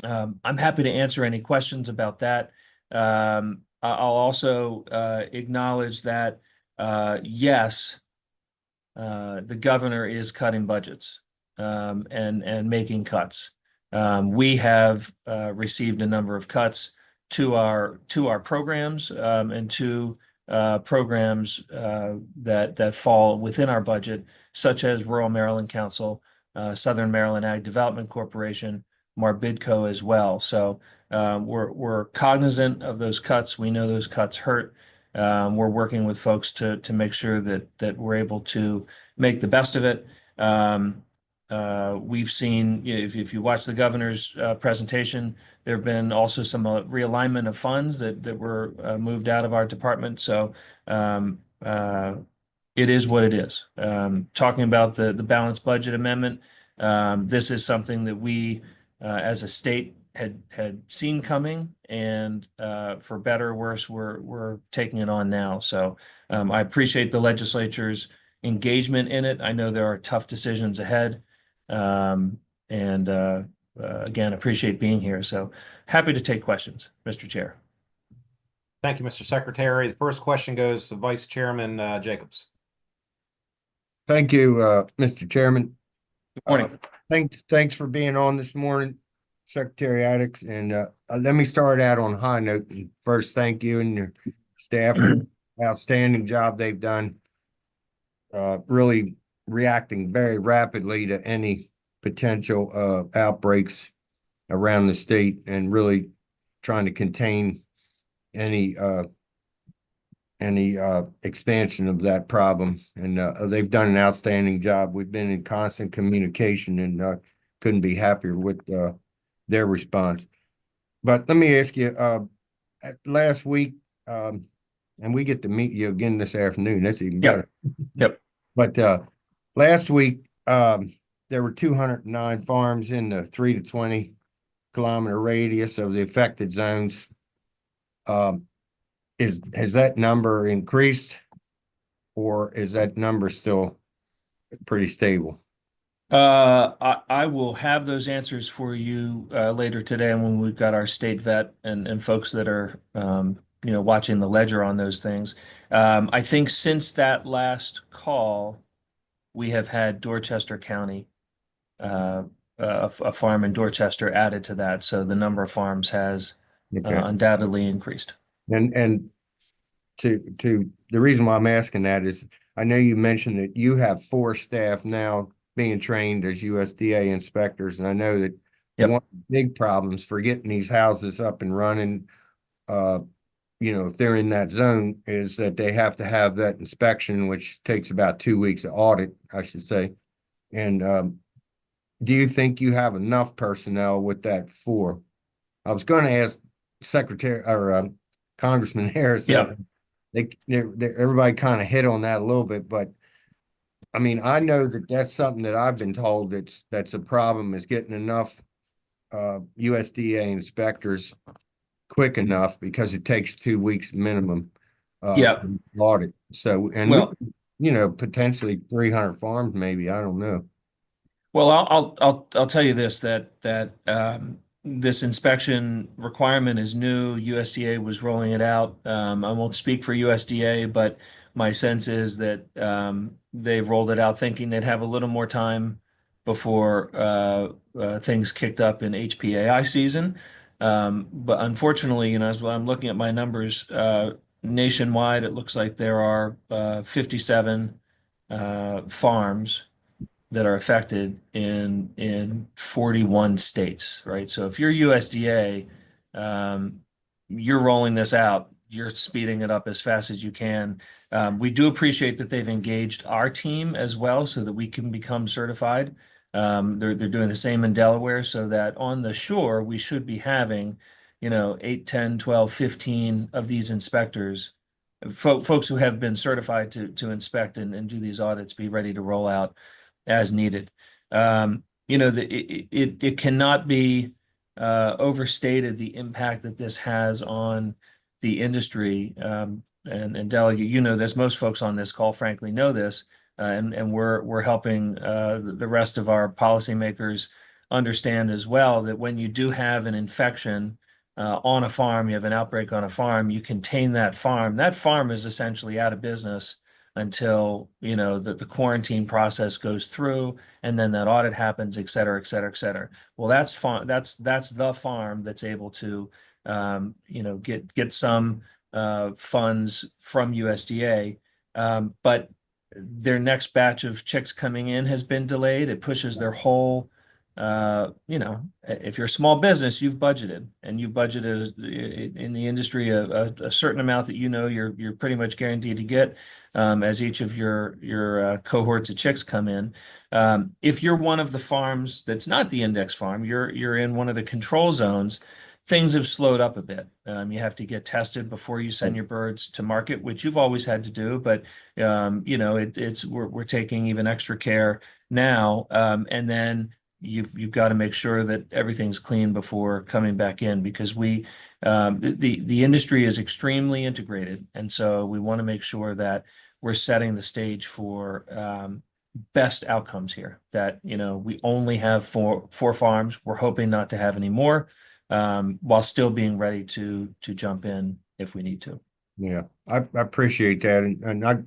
I'm happy to answer any questions about that. I'll also acknowledge that, yes, the governor is cutting budgets and making cuts. We have received a number of cuts to our programs and to programs that fall within our budget, such as Rural Maryland Council, Southern Maryland Ag Development Corporation, Marbidco as well. So we're cognizant of those cuts. We know those cuts hurt. We're working with folks to make sure that we're able to make the best of it. We've seen, if you watch the governor's presentation, there have been also some realignment of funds that were moved out of our department. So it is what it is. Talking about the balanced budget amendment, this is something that we, as a state, had seen coming, and for better or worse, we're taking it on now. So I appreciate the legislature's engagement in it. I know there are tough decisions ahead. Again, appreciate being here. So happy to take questions, Mr. Chair. Thank you, Mr. Secretary. The first question goes to Vice Chairman Jacobs. Thank you, Mr. Chairman. Good morning. Thanks for being on this morning, Secretary Addix. And let me start out on a high note. And first, thank you and your staff for the outstanding job they've done, really reacting very rapidly to any potential outbreaks around the state and really trying to contain any expansion of that problem. And they've done an outstanding job. We've been in constant communication and couldn't be happier with their response. But let me ask you, last week, and we get to meet you again this afternoon. That's even better. Yep. But last week, there were 209 farms in the 3 to 20 kilometer radius of the affected zones. Has that number increased, or is that number still pretty stable? I will have those answers for you later today when we've got our state vet and folks that are watching the ledger on those things. I think since that last call, we have had Dorchester County, a farm in Dorchester added to that, so the number of farms has undoubtedly increased. And to the reason why I'm asking that is, I know you mentioned that you have 4 staff now being trained as USDA inspectors, and I know that one of the big problems for getting these houses up and running, if they're in that zone, is that they have to have that inspection, which takes about 2 weeks of audit, I should say. And do you think you have enough personnel with that 4? I was going to ask Secretary or Congressman Harris. Everybody kind of hit on that a little bit, but I mean, I know that that's something that I've been told that's a problem, is getting enough USDA inspectors quick enough, because it takes 2 weeks minimum for audit. So, and potentially 300 farms, maybe, I don't know. Well, I'll tell you this, that this inspection requirement is new. USDA was rolling it out. I won't speak for USDA, but my sense is that they've rolled it out thinking they'd have a little more time before things kicked up in HPAI season. But unfortunately, as I'm looking at my numbers nationwide, it looks like there are 57 farms that are affected in 41 states, right? So if you're USDA, you're rolling this out, you're speeding it up as fast as you can. We do appreciate that they've engaged our team as well so that we can become certified. They're doing the same in Delaware so that on the shore, we should be having, 8, 10, 12, 15 of these inspectors, folks who have been certified to inspect and do these audits, be ready to roll out as needed. It cannot be overstated the impact that this has on the industry. And Delegate, this, most folks on this call frankly know this, and we're helping the rest of our policymakers understand as well that when you do have an infection on a farm, you have an outbreak on a farm, you contain that farm. That farm is essentially out of business until the quarantine process goes through, and then that audit happens, et cetera, et cetera, et cetera. Well, that's the farm that's able to get some funds from USDA, but their next batch of chicks coming in has been delayed. It pushes their whole if you're a small business, you've budgeted in the industry a certain amount that you're pretty much guaranteed to get as each of your cohorts of chicks come in. If you're one of the farms that's not the index farm, you're in one of the control zones, things have slowed up a bit. You have to get tested before you send your birds to market, which you've always had to do, but we're taking even extra care now, and then you've got to make sure that everything's clean before coming back in, because the industry is extremely integrated, and so we want to make sure that we're setting the stage for best outcomes here. That we only have four farms. We're hoping not to have any more, while still being ready to jump in if we need to. Yeah, I appreciate that. And I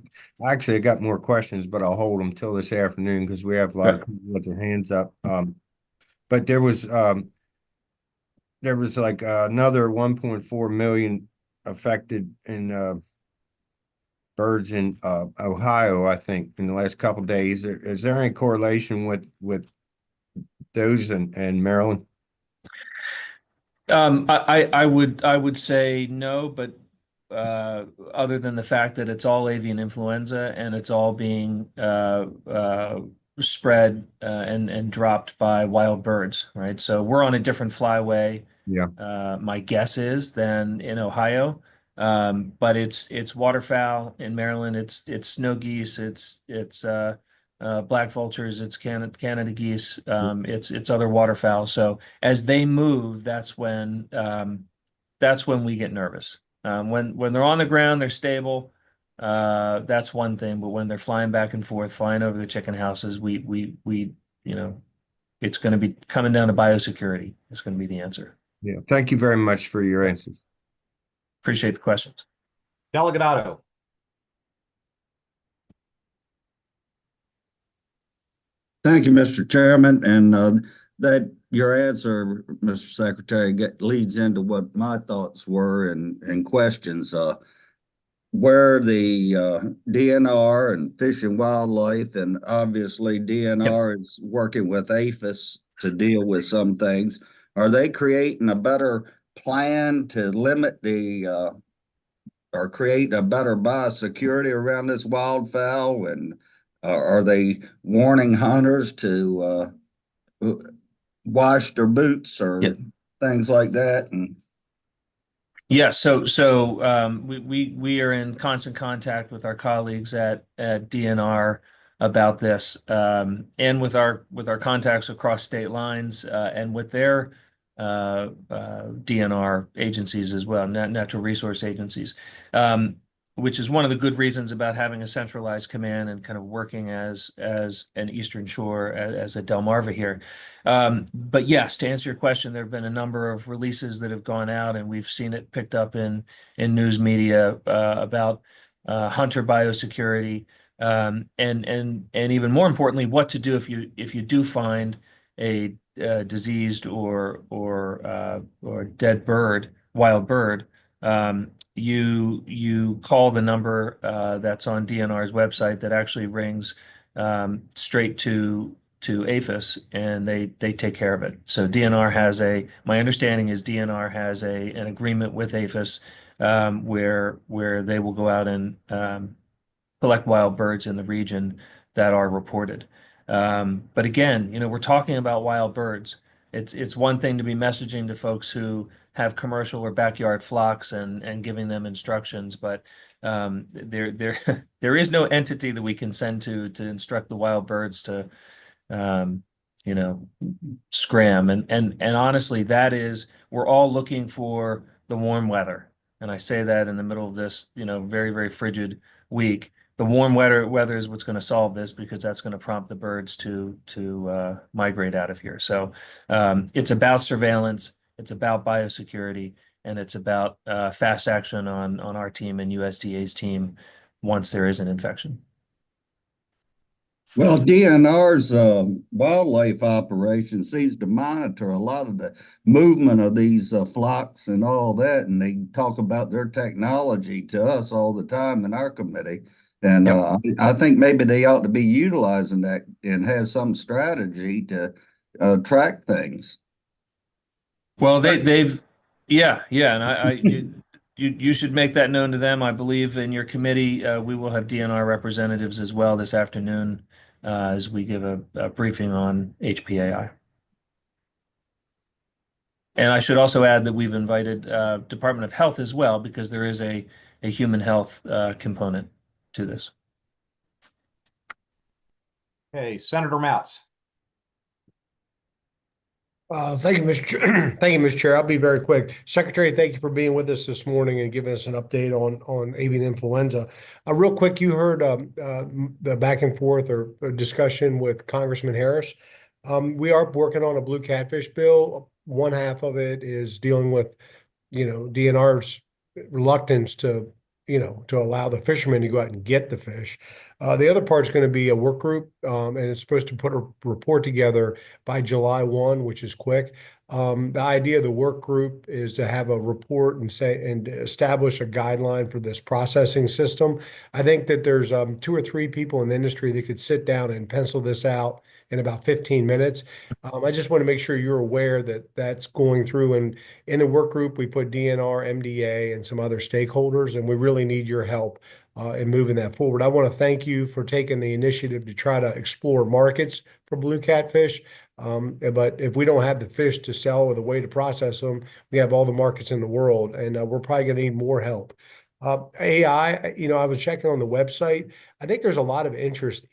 actually got more questions, but I'll hold them till this afternoon because we have a lot of people with their hands up. But there was like another 1.4 million affected in birds in Ohio, I think, in the last couple of days. Is there any correlation with those and Maryland? I would say no, but other than the fact that it's all avian influenza and it's all being spread and dropped by wild birds, right? So we're on a different flyway. Yeah. My guess is than in Ohio, but it's waterfowl in Maryland. It's snow geese. It's black vultures. It's Canada geese. It's other waterfowl. So as they move, that's when we get nervous. When they're on the ground, they're stable. That's one thing, but when they're flying back and forth, flying over the chicken houses, we it's going to be coming down to biosecurity. It's going to be the answer. Yeah. Thank you very much for your answers. Appreciate the questions. Delegate Otto. Thank you, Mr. Chairman, and that your answer, Mr. Secretary, leads into what my thoughts were and questions. Where the DNR and Fish and Wildlife, and obviously DNR is working with APHIS to deal with some things. Are they creating a better plan to limit or create a better biosecurity around this wildfowl? And are they warning hunters to wash their boots or things like that? And yeah, so we are in constant contact with our colleagues at DNR about this, and with our contacts across state lines, and with their DNR agencies as well, natural resource agencies. which is one of the good reasons about having a centralized command and kind of working as an Eastern Shore, as a Delmarva here. But yes, to answer your question, there have been a number of releases that have gone out, and we've seen it picked up in news media about hunter biosecurity, and even more importantly, what to do if you do find a diseased or dead bird, wild bird. You call the number that's on DNR's website that actually rings straight to APHIS, and they take care of it. So DNR has my understanding is DNR has an agreement with APHIS where they will go out and collect wild birds in the region that are reported. But again, we're talking about wild birds. It's one thing to be messaging to folks who have commercial or backyard flocks and giving them instructions, but there there is no entity that we can send to instruct the wild birds to scram. And honestly, we're all looking for the warm weather. And I say that in the middle of this, very, very frigid week. The warm weather is what's going to solve this, because that's going to prompt the birds to migrate out of here. So it's about surveillance, it's about biosecurity, and it's about fast action on our team and USDA's team once there is an infection. Well, DNR's wildlife operation seems to monitor a lot of the movement of these flocks and all that, and they talk about their technology to us all the time in our committee. And Yep. I think maybe they ought to be utilizing that and has some strategy to track things. Well, yeah, and you should make that known to them. I believe in your committee, we will have DNR representatives as well this afternoon as we give a briefing on HPAI. And I should also add that we've invited Department of Health as well, because there is a human health component to this. Okay, Senator Moutz. Thank you, Mr. Chair. I'll be very quick. Secretary, thank you for being with us this morning and giving us an update on avian influenza. Real quick, you heard the back and forth or discussion with Congressman Harris. We are working on a blue catfish bill. One half of it is dealing with, DNR's reluctance to allow the fishermen to go out and get the fish. The other part is going to be a work group, and it's supposed to put a report together by July 1, which is quick. The idea of the work group is to have a report and establish a guideline for this processing system. I think that there's 2 or 3 people in the industry that could sit down and pencil this out in about 15 minutes. I just want to make sure you're aware that that's going through. And in the work group, we put DNR, MDA, and some other stakeholders, and we really need your help in moving that forward. I want to thank you for taking the initiative to try to explore markets for blue catfish. But if we don't have the fish to sell or the way to process them, we have all the markets in the world, and we're probably going to need more help. AI, I was checking on the website. I think there's a lot of interest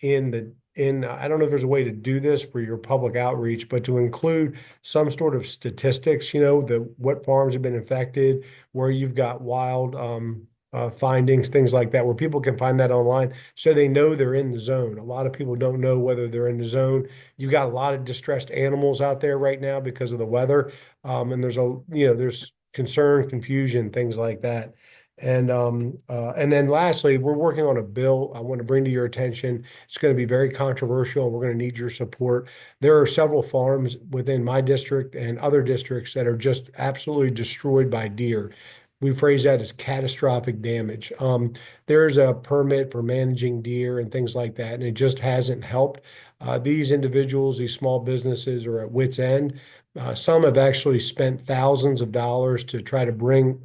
I don't know if there's a way to do this for your public outreach, but to include some sort of statistics, what farms have been infected, where you've got wild findings, things like that, where people can find that online so they know they're in the zone. A lot of people don't know whether they're in the zone. You've got a lot of distressed animals out there right now because of the weather. And there's concern, confusion, things like that. And then lastly, we're working on a bill I want to bring to your attention. It's going to be very controversial, and we're going to need your support. There are several farms within my district and other districts that are just absolutely destroyed by deer. We phrase that as catastrophic damage. There's a permit for managing deer and things like that, and it just hasn't helped. These individuals, these small businesses are at wit's end. Some have actually spent thousands of dollars to try to bring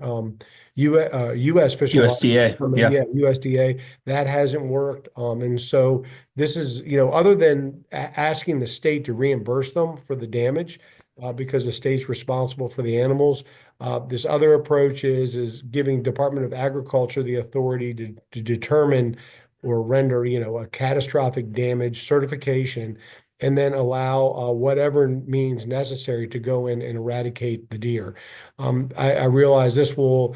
U.S. Fish and USDA, Wildlife, USDA. That hasn't worked. And so this is, other than asking the state to reimburse them for the damage, because the state's responsible for the animals. This other approach is giving Department of Agriculture the authority to determine or render, a catastrophic damage certification, and then allow whatever means necessary to go in and eradicate the deer. I realize this will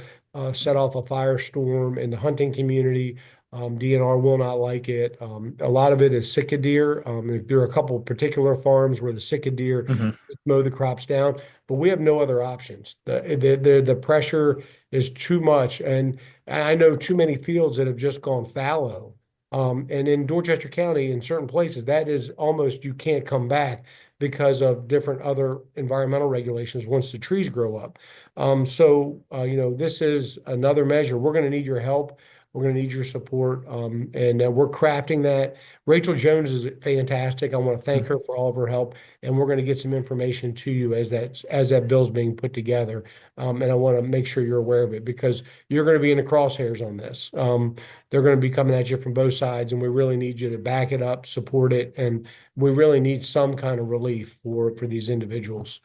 set off a firestorm in the hunting community. DNR will not like it. A lot of it is sick deer. There are a couple of particular farms where the sick deer Mhm. mow the crops down, but we have no other options. The pressure is too much, and I know too many fields that have just gone fallow. And in Dorchester County, in certain places, that is almost you can't come back because of different other environmental regulations once the trees grow up. This is another measure. We're going to need your help. We're going to need your support, and we're crafting that. Rachel Jones is fantastic. I want to thank her for all of her help, and we're going to get some information to you as that bill's being put together. And I want to make sure you're aware of it because you're going to be in the crosshairs on this. They're going to be coming at you from both sides, and we really need you to back it up, support it, and we really need some kind of relief for these individuals.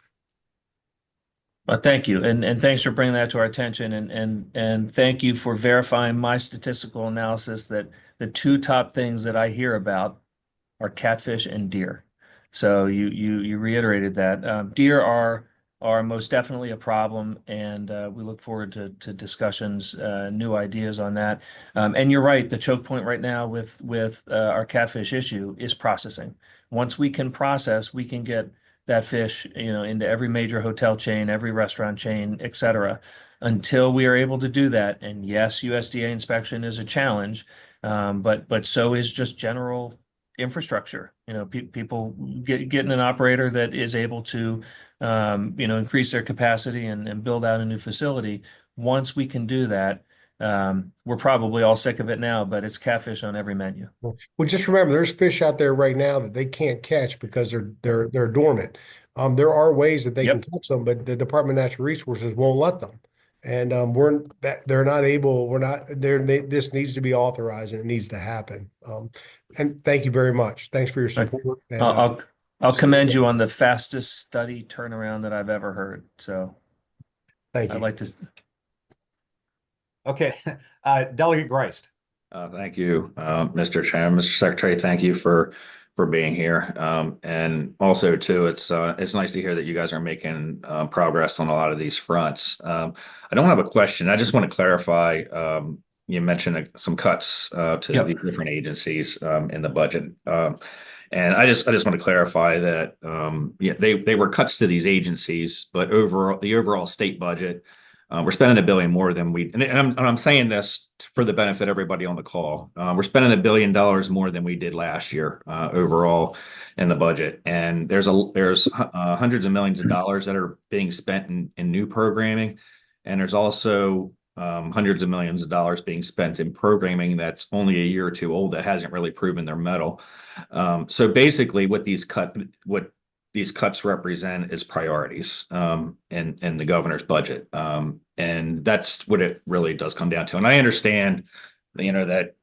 Well, thank you, and thanks for bringing that to our attention, and thank you for verifying my statistical analysis that the two top things that I hear about are catfish and deer. So you reiterated that. Deer are most definitely a problem, and we look forward to discussions, new ideas on that. And you're right, the choke point right now with our catfish issue is processing. Once we can process, we can get that fish, into every major hotel chain, every restaurant chain, et cetera. Until we are able to do that, and yes, USDA inspection is a challenge, but so is just general infrastructure. People getting an operator that is able to, increase their capacity and build out a new facility. Once we can do that, we're probably all sick of it now, but it's catfish on every menu. Well, just remember, there's fish out there right now that they can't catch because they're dormant. There are ways that they can catch them, but the Department of Natural Resources won't let them. And they're not able. We're not there. This needs to be authorized, and it needs to happen. And thank you very much. Thanks for your support. And, I'll commend you on the fastest study turnaround that I've ever heard. So thank you. I'd like to. Okay, Delegate Grice. Thank you, Mr. Chairman. Mr. Secretary, thank you for being here. And also too, it's nice to hear that you guys are making progress on a lot of these fronts. I don't have a question. I just want to clarify. You mentioned some cuts to these different agencies in the budget. And I just want to clarify that they were cuts to these agencies, but the overall state budget, we're spending $1 billion more than and I'm saying this for the benefit of everybody on the call. We're spending $1 billion more than we did last year overall in the budget, and there's hundreds of millions of dollars that are being spent in new programming, and there's also hundreds of millions of dollars being spent in programming that's only a year or two old that hasn't really proven their mettle. So basically, what these cuts represent is priorities in the governor's budget. And that's what it really does come down to. And I understand, that,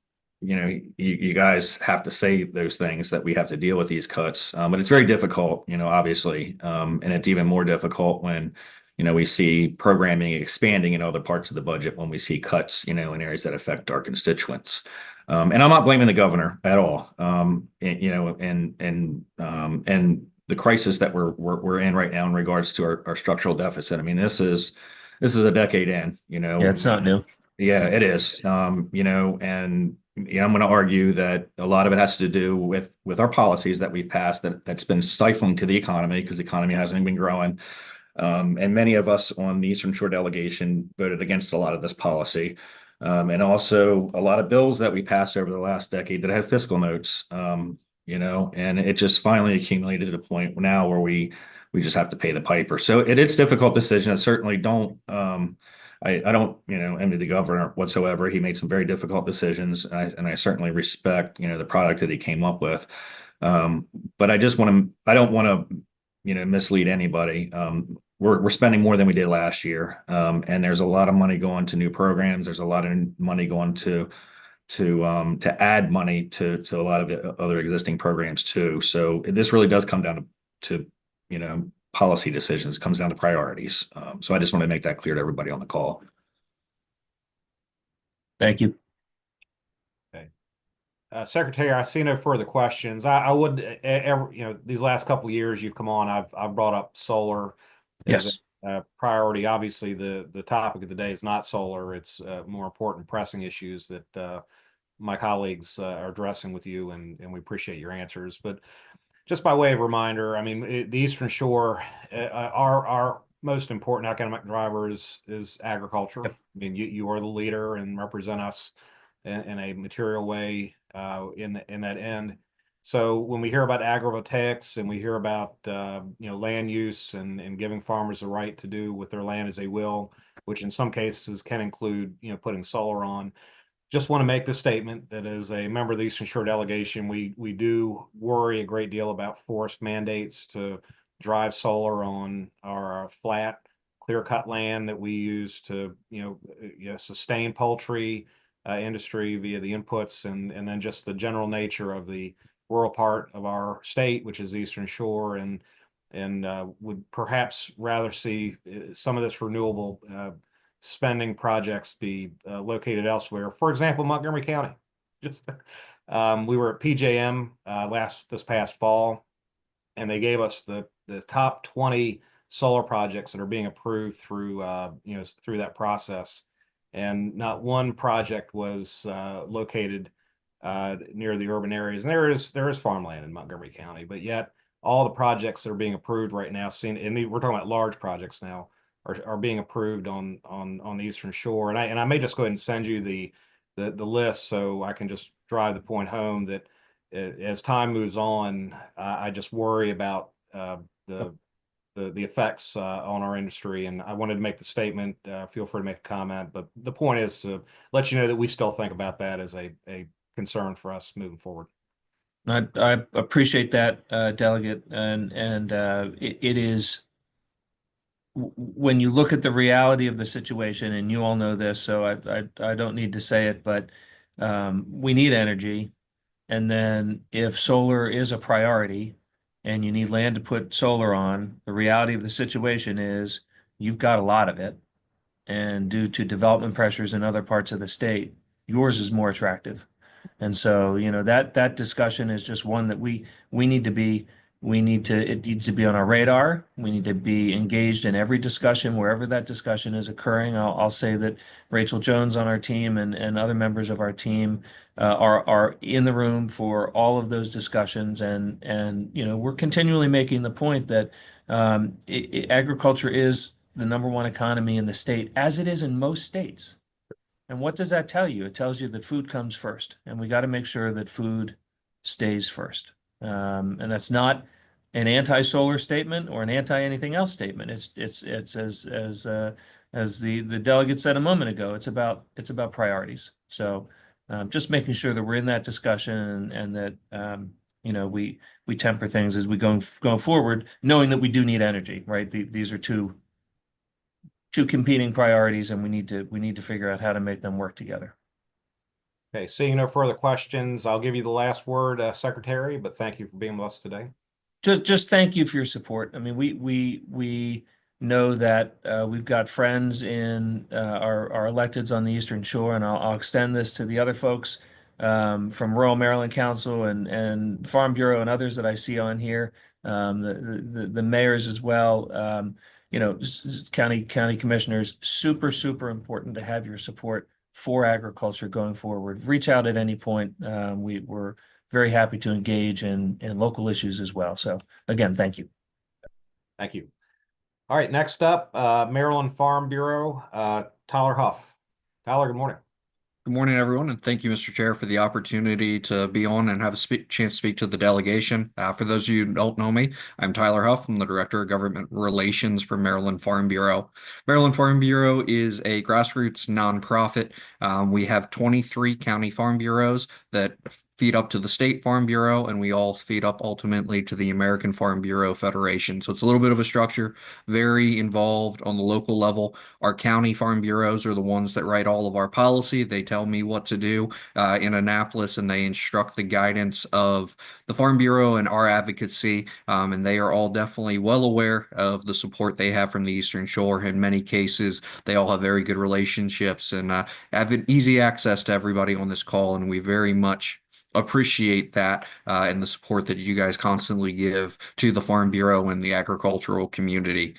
you guys have to say those things, that we have to deal with these cuts. But it's very difficult, obviously. And it's even more difficult when, we see programming expanding in other parts of the budget, when we see cuts, in areas that affect our constituents. And I'm not blaming the governor at all. And the crisis that we're in right now in regards to our structural deficit. I mean, this is a decade in, Yeah, it's not new. Yeah, it is. And I'm going to argue that a lot of it has to do with our policies that we've passed that's been stifling to the economy, because the economy hasn't been growing. And many of us on the Eastern Shore delegation voted against a lot of this policy. And also a lot of bills that we passed over the last decade that have fiscal notes. And it just finally accumulated to the point now where we just have to pay the piper. So it's a difficult decision. I certainly don't, I don't, envy the governor whatsoever. He made some very difficult decisions, and I certainly respect, the product that he came up with. But I don't want to, mislead anybody. We're spending more than we did last year. And there's a lot of money going to new programs. There's a lot of money going to add money to a lot of other existing programs too. So this really does come down to policy decisions. It comes down to priorities. So I just want to make that clear to everybody on the call. Thank you. Okay. Secretary, I see no further questions. I would, these last couple of years you've come on, I've brought up solar Yes. priority. Obviously, the topic of the day is not solar. It's more important pressing issues that my colleagues are addressing with you, and we appreciate your answers. But just by way of reminder, I mean, the Eastern Shore, our most important economic driver is agriculture. I mean, you are the leader and represent us in a material way in that end. So when we hear about agrivoltaics and we hear about land use and giving farmers the right to do with their land as they will, which in some cases can include putting solar on, just want to make the statement that as a member of the Eastern Shore delegation, we do worry a great deal about forced mandates to drive solar on our flat, clear-cut land that we use to sustain poultry industry via the inputs, and then just the general nature of the rural part of our state, which is the Eastern Shore, and would perhaps rather see some of this renewable spending projects be located elsewhere. For example, Montgomery County. Just we were at PJM this past fall, and they gave us the top 20 solar projects that are being approved through through that process, and not one project was located near the urban areas. And there is farmland in Montgomery County, but yet all the projects that are being approved right now, we're talking about large projects now, are being approved on the Eastern Shore. And I may just go ahead and send you the list so I can just drive the point home that as time moves on, I just worry about the effects on our industry. And I wanted to make the statement. Feel free to make a comment, but the point is to let you know that we still think about that as a concern for us moving forward. I appreciate that, Delegate, and it is, when you look at the reality of the situation, and you all know this, so I don't need to say it, but we need energy. And then if solar is a priority and you need land to put solar on, the reality of the situation is you've got a lot of it. And due to development pressures in other parts of the state, yours is more attractive. And so, that discussion is just one that it needs to be on our radar. We need to be engaged in every discussion, wherever that discussion is occurring. I'll say that Rachel Jones on our team and other members of our team are in the room for all of those discussions. And we're continually making the point that agriculture is the #1 economy in the state, as it is in most states. And what does that tell you? It tells you that food comes first, and we got to make sure that food stays first. And that's not an anti-solar statement or an anti-anything else statement. It's as the delegate said a moment ago, it's about priorities. So just making sure that we're in that discussion and that we temper things as we go forward, knowing that we do need energy, right? These are two competing priorities, and we need to figure out how to make them work together. Okay, seeing no further questions, I'll give you the last word, Secretary, but thank you for being with us today. Just thank you for your support. I mean, we know that we've got friends in our electeds on the Eastern Shore, and I'll extend this to the other folks from Rural Maryland Council and Farm Bureau and others that I see on here, the mayors as well. County commissioners, super important to have your support for agriculture going forward. Reach out at any point. We're very happy to engage in local issues as well. So again, thank you. Thank you. All right, next up, Maryland Farm Bureau, Tyler Huff. Tyler, good morning. Good morning, everyone, and thank you, Mr. Chair, for the opportunity to be on and have a chance to speak to the delegation. For those of you who don't know me, I'm Tyler Huff. I'm the Director of Government Relations for Maryland Farm Bureau. Maryland Farm Bureau is a grassroots nonprofit. We have 23 county farm bureaus that feed up to the State Farm Bureau, and we all feed up ultimately to the American Farm Bureau Federation. So it's a little bit of a structure, very involved on the local level. Our county farm bureaus are the ones that write all of our policy. They tell me what to do in Annapolis, and they instruct the guidance of the Farm Bureau and our advocacy. And they are all definitely well aware of the support they have from the Eastern Shore. In many cases, they all have very good relationships and have an easy access to everybody on this call, and we very much appreciate that and the support that you guys constantly give to the Farm Bureau and the agricultural community.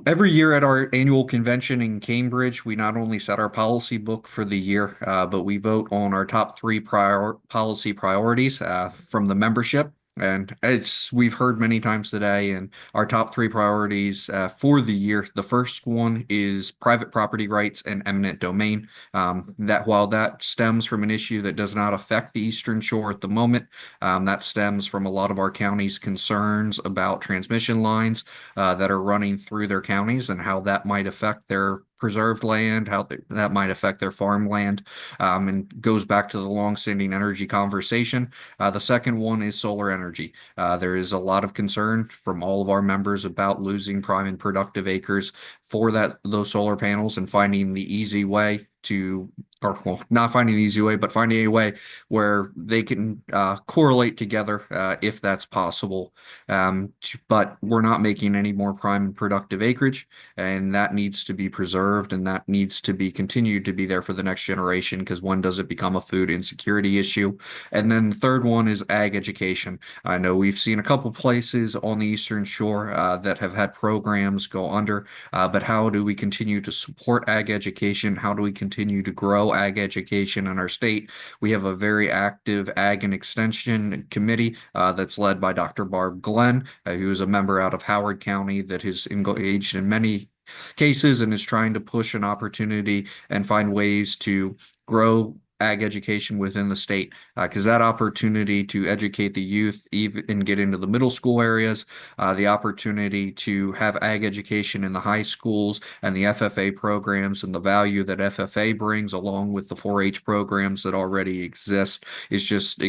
Every year at our annual convention in Cambridge, we not only set our policy book for the year, but we vote on our top three policy priorities from the membership. And it's we've heard many times today, and our top three priorities for the year. The first one is private property rights and eminent domain. That while that stems from an issue that does not affect the Eastern Shore at the moment, that stems from a lot of our counties' concerns about transmission lines that are running through their counties and how that might affect their preserved land, how that might affect their farmland, and goes back to the longstanding energy conversation. The second one is solar energy. There is a lot of concern from all of our members about losing prime and productive acres for those solar panels and finding the easy way to, or well, not finding the easy way, but finding a way where they can correlate together if that's possible. But we're not making any more prime and productive acreage, and that needs to be preserved, and that needs to be continued to be there for the next generation, because when does it become a food insecurity issue? And then the third one is ag education. I know we've seen a couple places on the Eastern Shore that have had programs go under, but how do we continue to support ag education? How do we continue to grow ag education in our state? We have a very active ag and extension committee that's led by Dr. Barb Glenn, who is a member out of Howard County that has engaged in many cases and is trying to push an opportunity and find ways to grow ag education within the state, because that opportunity to educate the youth even and get into the middle school areas, the opportunity to have ag education in the high schools and the FFA programs and the value that FFA brings along with the 4-H programs that already exist is just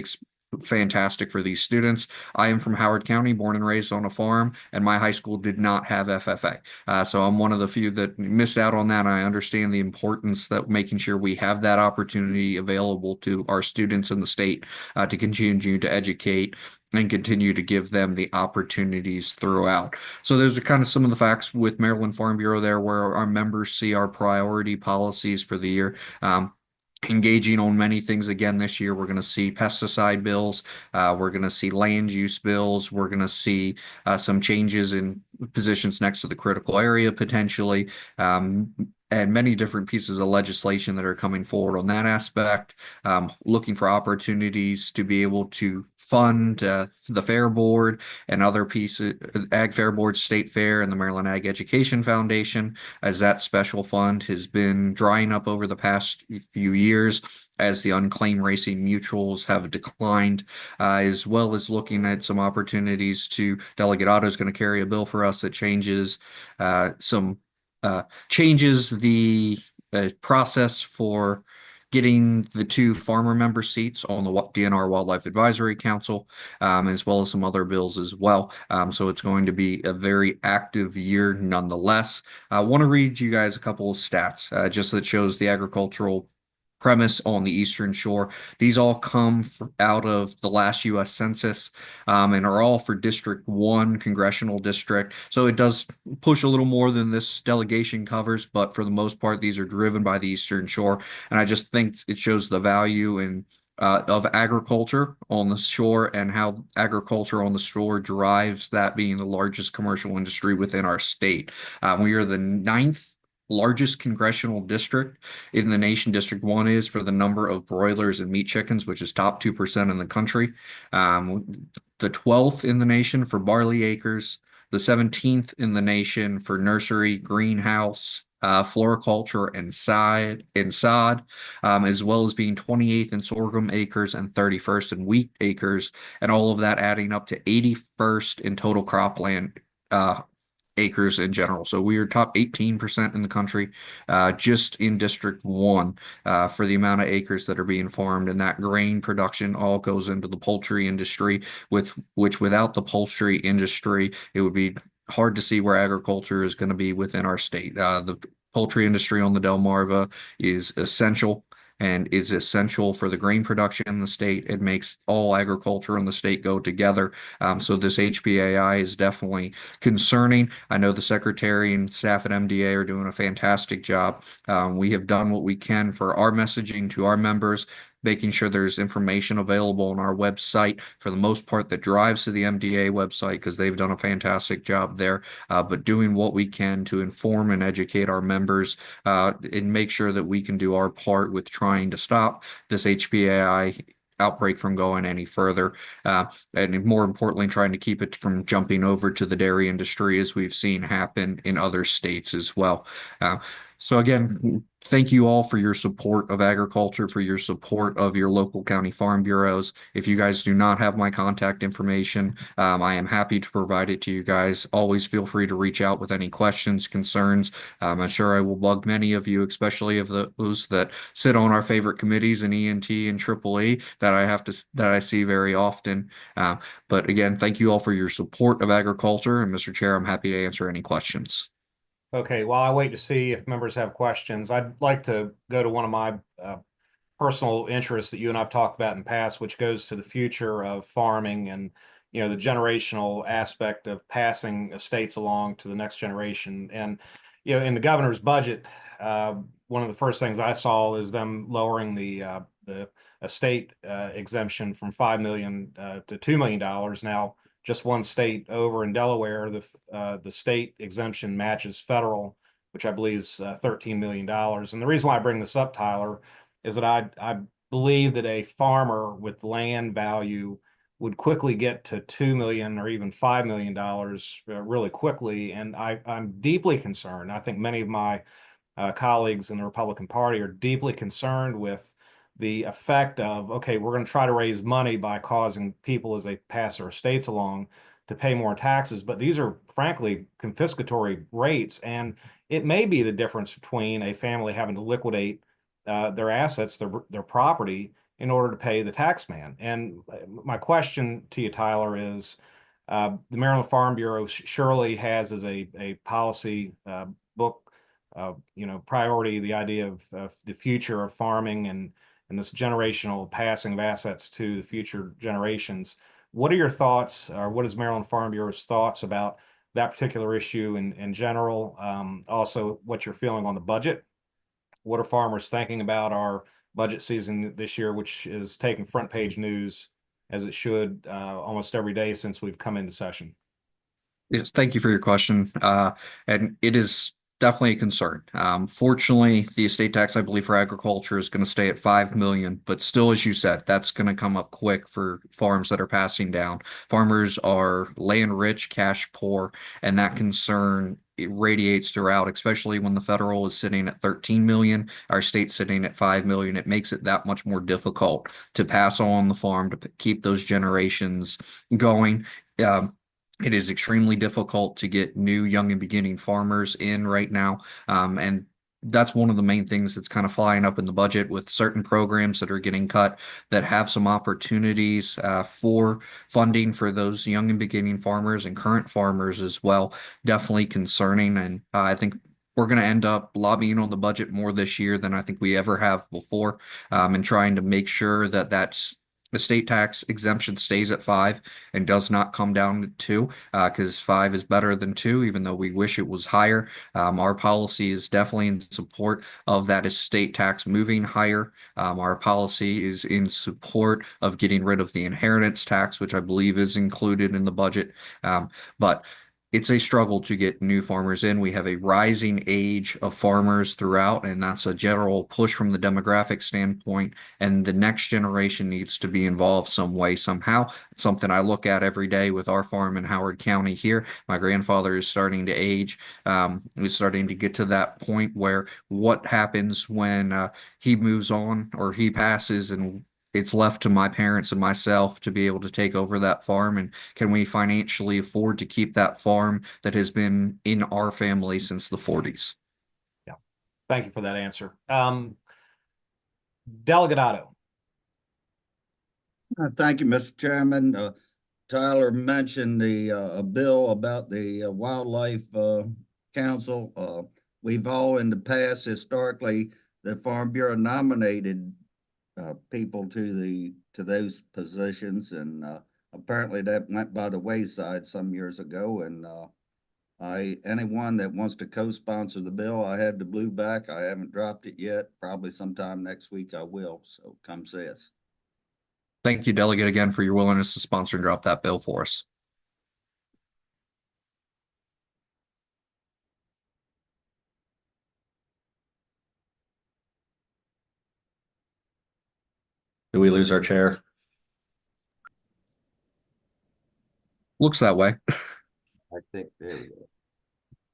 fantastic for these students. I am from Howard County, born and raised on a farm, and my high school did not have FFA. So I'm one of the few that missed out on that. I understand the importance that making sure we have that opportunity available to our students in the state to continue to educate and continue to give them the opportunities throughout. So those are kind of some of the facts with Maryland Farm Bureau there, where our members see our priority policies for the year. Engaging on many things again this year. We're going to see pesticide bills. We're going to see land use bills. We're going to see some changes in positions next to the critical area potentially. And many different pieces of legislation that are coming forward on that aspect, looking for opportunities to be able to fund the Fair Board and other pieces, Ag Fair Board, State Fair, and the Maryland Ag Education Foundation, as that special fund has been drying up over the past few years as the unclaimed racing mutuals have declined, as well as looking at some opportunities to, Delegate Otto is going to carry a bill for us that changes the process for getting the 2 farmer member seats on the DNR Wildlife Advisory Council, as well as some other bills as well. So it's going to be a very active year nonetheless. I want to read you guys a couple of stats just that shows the agricultural premise on the Eastern Shore. These all come out of the last U.S. Census and are all for District 1 congressional district. So it does push a little more than this delegation covers, but for the most part, these are driven by the Eastern Shore. And I just think it shows the value of agriculture on the shore and how agriculture on the shore drives that being the largest commercial industry within our state. We are the 9th largest congressional district in the nation. District 1 is for the number of broilers and meat chickens, which is top 2% in the country. The 12th in the nation for barley acres, the 17th in the nation for nursery, greenhouse, floriculture, and sod, as well as being 28th in sorghum acres and 31st in wheat acres, and all of that adding up to 81st in total cropland acres in general. So we are top 18% in the country, just in District 1 for the amount of acres that are being farmed. And that grain production all goes into the poultry industry, which without the poultry industry, it would be hard to see where agriculture is going to be within our state. The poultry industry on the Delmarva is essential and is essential for the grain production in the state. It makes all agriculture in the state go together. So this HPAI is definitely concerning. I know the secretary and staff at MDA are doing a fantastic job. We have done what we can for our messaging to our members making sure there's information available on our website for the most part that drives to the MDA website because they've done a fantastic job there. But doing what we can to inform and educate our members and make sure that we can do our part with trying to stop this HPAI outbreak from going any further. And more importantly, trying to keep it from jumping over to the dairy industry as we've seen happen in other states as well. So again, thank you all for your support of agriculture, for your support of your local county farm bureaus. If you guys do not have my contact information, I am happy to provide it to you guys. Always feel free to reach out with any questions, concerns. I'm sure I will bug many of you, especially of those that sit on our favorite committees in E&T and EEE that I see very often. But again, thank you all for your support of agriculture. And Mr. Chair, I'm happy to answer any questions. Okay, while I wait to see if members have questions, I'd like to go to one of my personal interests that you and I've talked about in the past, which goes to the future of farming and, you know, the generational aspect of passing estates along to the next generation. And, you know, in the governor's budget, one of the first things I saw is them lowering the estate exemption from $5 million to $2 million. Now, just one state over in Delaware, the state exemption matches federal, which I believe is $13 million. And the reason why I bring this up, Tyler, is that I believe that a farmer with land value would quickly get to $2 million or even $5 million really quickly. And I'm deeply concerned. I think many of my colleagues in the Republican Party are deeply concerned with the effect of, okay, we're going to try to raise money by causing people as they pass their estates along to pay more taxes. But these are frankly confiscatory rates. And it may be the difference between a family having to liquidate their assets, their property, in order to pay the tax man. And my question to you, Tyler, is the Maryland Farm Bureau surely has as a policy book, you know, priority, the idea of the future of farming and this generational passing of assets to the future generations. What are your thoughts, or what is Maryland Farm Bureau's thoughts about that particular issue in general? Also, what you're feeling on the budget? What are farmers thinking about our budget season this year, which is taking front page news as it should almost every day since we've come into session? Yes, thank you for your question. And it is definitely a concern. Fortunately, the estate tax, I believe, for agriculture is going to stay at 5 million, but still, as you said, that's going to come up quick for farms that are passing down. Farmers are land rich, cash poor, and that concern it radiates throughout, especially when the federal is sitting at 13 million, our state's sitting at 5 million. It makes it that much more difficult to pass on the farm, to keep those generations going. It is extremely difficult to get new, young, and beginning farmers in right now. And that's one of the main things that's kind of flying up in the budget with certain programs that are getting cut that have some opportunities for funding for those young and beginning farmers and current farmers as well. Definitely concerning. And I think we're going to end up lobbying on the budget more this year than I think we ever have before, and trying to make sure that that's estate tax exemption stays at 5 and does not come down to 2, because 5 is better than 2, even though we wish it was higher. Our policy is definitely in support of that estate tax moving higher. Our policy is in support of getting rid of the inheritance tax, which I believe is included in the budget. But it's a struggle to get new farmers in. We have a rising age of farmers throughout, and that's a general push from the demographic standpoint. And the next generation needs to be involved some way, somehow. It's something I look at every day with our farm in Howard County here. My grandfather is starting to age. He's starting to get to that point where what happens when he moves on or he passes, and it's left to my parents and myself to be able to take over that farm, and can we financially afford to keep that farm that has been in our family since the 40s? Yeah, thank you for that answer. Delegate Otto. Thank you, Mr. Chairman. Tyler mentioned the bill about the Wildlife Council. We've all in the past, historically, the Farm Bureau nominated people to those positions, and apparently that went by the wayside some years ago. And Anyone that wants to co-sponsor the bill, I have the blue back. I haven't dropped it yet. Probably sometime next week I will. So come see us. Thank you, Delegate, again for your willingness to sponsor and drop that bill for us. Do we lose our chair? Looks that way. I think, there we go.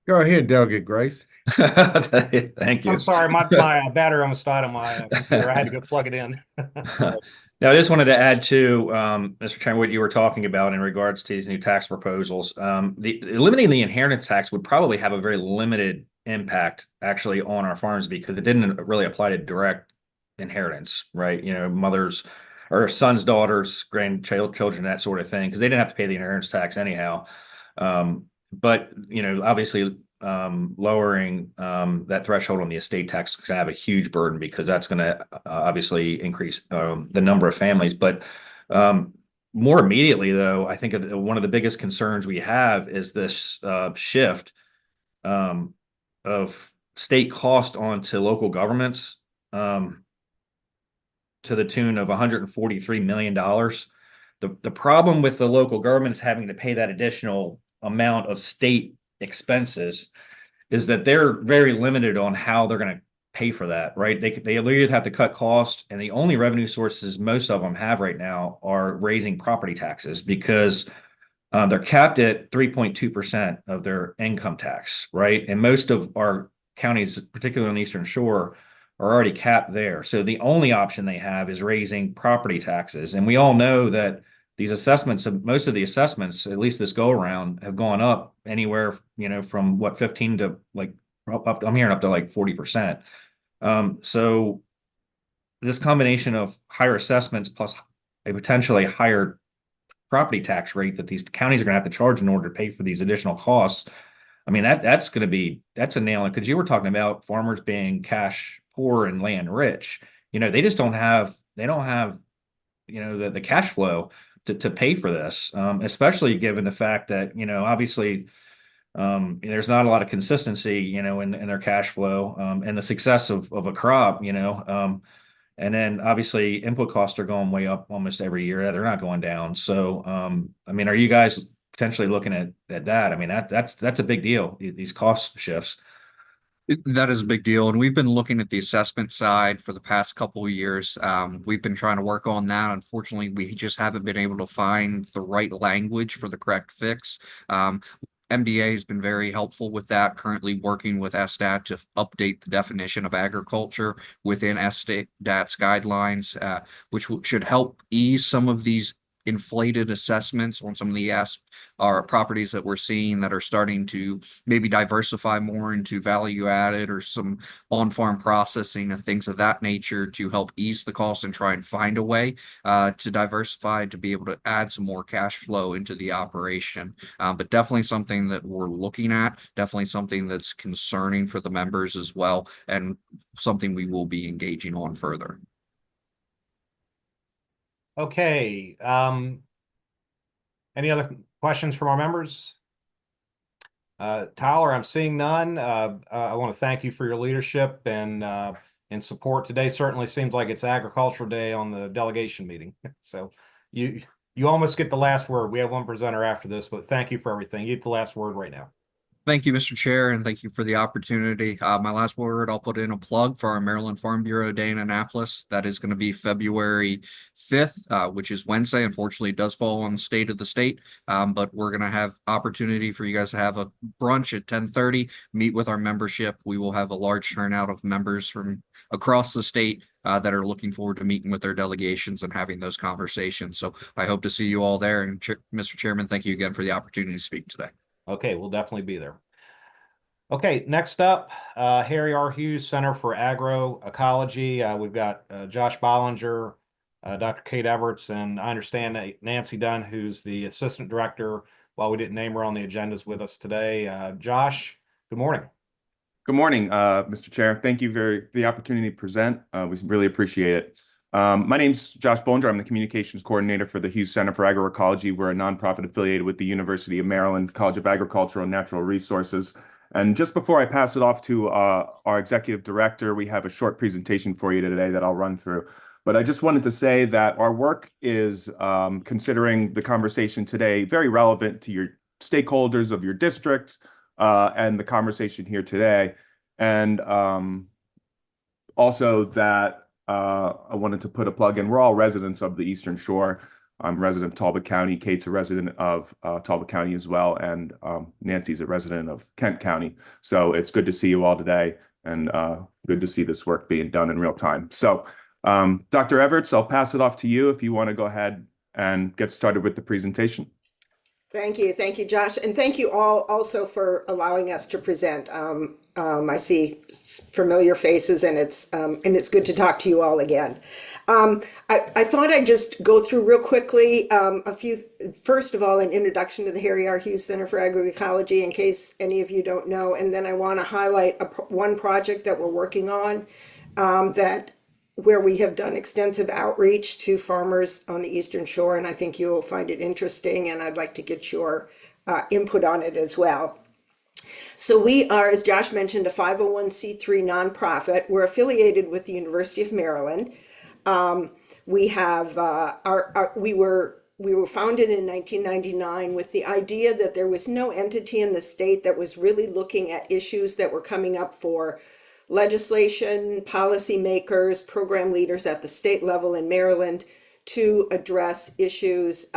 Go ahead, Delegate Grace. Thank you. I'm sorry, my battery almost died on my computer. I had to go plug it in. Sorry. Now, I just wanted to add to Mr. Chairman, what you were talking about in regards to these new tax proposals. Eliminating the inheritance tax would probably have a very limited impact actually on our farms because it didn't really apply to direct inheritance, right? You know, mothers or sons, daughters, grandchildren, that sort of thing, because they didn't have to pay the inheritance tax anyhow. But, you know, obviously lowering that threshold on the estate tax can have a huge burden because that's going to obviously increase the number of families. But more immediately, though, I think one of the biggest concerns we have is this shift of state cost onto local governments to the tune of $143 million. The problem with the local governments having to pay that additional amount of state expenses is that they're very limited on how they're going to pay for that, right? They either have to cut costs, and the only revenue sources most of them have right now are raising property taxes because they're capped at 3.2% of their income tax, right? And most of our counties, particularly on the Eastern Shore, are already capped there. So the only option they have is raising property taxes. And we all know that these assessments, most of the assessments, at least this go around, have gone up anywhere, you know, from what 15 to like up. I'm hearing up to like 40%. So this combination of higher assessments plus a potentially higher property tax rate that these counties are going to have to charge in order to pay for these additional costs. I mean, that's a nail in, because you were talking about farmers being cash poor and land rich. You know, they don't have, you know, the cash flow to pay for this, especially given the fact that, you know, obviously there's not a lot of consistency, you know, in their cash flow and the success of a crop, you know. And then obviously input costs are going way up almost every year. They're not going down. So, I mean, are you guys potentially looking at that? I mean, that's a big deal, these cost shifts. That is a big deal, and we've been looking at the assessment side for the past couple of years. We've been trying to work on that. Unfortunately, we just haven't been able to find the right language for the correct fix. MDA has been very helpful with that, currently working with SDAT to update the definition of agriculture within SDAT's guidelines, which should help ease some of these inflated assessments on some of the properties that we're seeing that are starting to maybe diversify more into value added or some on-farm processing and things of that nature to help ease the cost and try and find a way to diversify to be able to add some more cash flow into the operation. But definitely something that we're looking at, definitely something that's concerning for the members as well, and something we will be engaging on further. Okay. Any other questions from our members? Tyler, I'm seeing none. I want to thank you for your leadership and support today. Certainly seems like it's Agricultural Day on the delegation meeting. So you almost get the last word. We have one presenter after this, but thank you for everything. You get the last word right now. Thank you, Mr. Chair, and thank you for the opportunity. My last word, I'll put in a plug for our Maryland Farm Bureau Day in Annapolis. That is going to be February 5th, which is Wednesday. Unfortunately, it does fall on the state of the state, but we're going to have opportunity for you guys to have a brunch at 10:30, meet with our membership. We will have a large turnout of members from across the state that are looking forward to meeting with their delegations and having those conversations. So I hope to see you all there. And Mr. Chairman, thank you again for the opportunity to speak today. Okay, we'll definitely be there. Okay, next up, Harry R. Hughes, Center for Agroecology. We've got Josh Bollinger, Dr. Kate Everts, and I understand that Nancy Dunn, who's the Assistant Director, while we didn't name her on the agendas with us today. Josh, good morning. Good morning, Mr. Chair. Thank you for the opportunity to present. We really appreciate it. My name's Josh Bollinger. I'm the communications coordinator for the Hughes Center for Agroecology. We're a nonprofit affiliated with the University of Maryland College of Agricultural and Natural Resources. And just before I pass it off to our executive director, we have a short presentation for you today that I'll run through. But I just wanted to say that our work is, considering the conversation today, very relevant to your stakeholders of your district and the conversation here today. And also that I wanted to put a plug in. We're all residents of the Eastern Shore. I'm a resident of Talbot County. Kate's a resident of Talbot County as well. And Nancy's a resident of Kent County. So it's good to see you all today and good to see this work being done in real time. So Dr. Everts, I'll pass it off to you if you want to go ahead and get started with the presentation. Thank you, Josh, and thank you all also for allowing us to present. I see familiar faces, and it's good to talk to you all again. I thought I'd just go through real quickly first of all, an introduction to the Harry R. Hughes Center for Agroecology, in case any of you don't know, and then I want to highlight one project that we're working on where we have done extensive outreach to farmers on the Eastern Shore, and I think you'll find it interesting, and I'd like to get your input on it as well. So we are, as Josh mentioned, a 501c3 nonprofit. We're affiliated with the University of Maryland. We have we were founded in 1999 with the idea that there was no entity in the state that was really looking at issues that were coming up for legislation, policymakers, program leaders at the state level in Maryland to address issues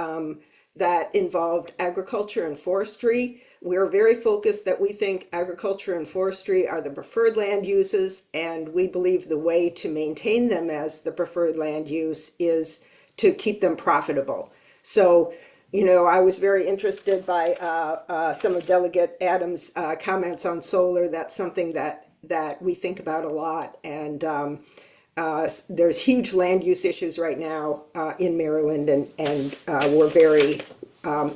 that involved agriculture and forestry. We're very focused that we think agriculture and forestry are the preferred land uses, and we believe the way to maintain them as the preferred land use is to keep them profitable. So, you know, I was very interested by some of Delegate Adams' comments on solar. That's something that we think about a lot, and there's huge land use issues right now in Maryland, and we're very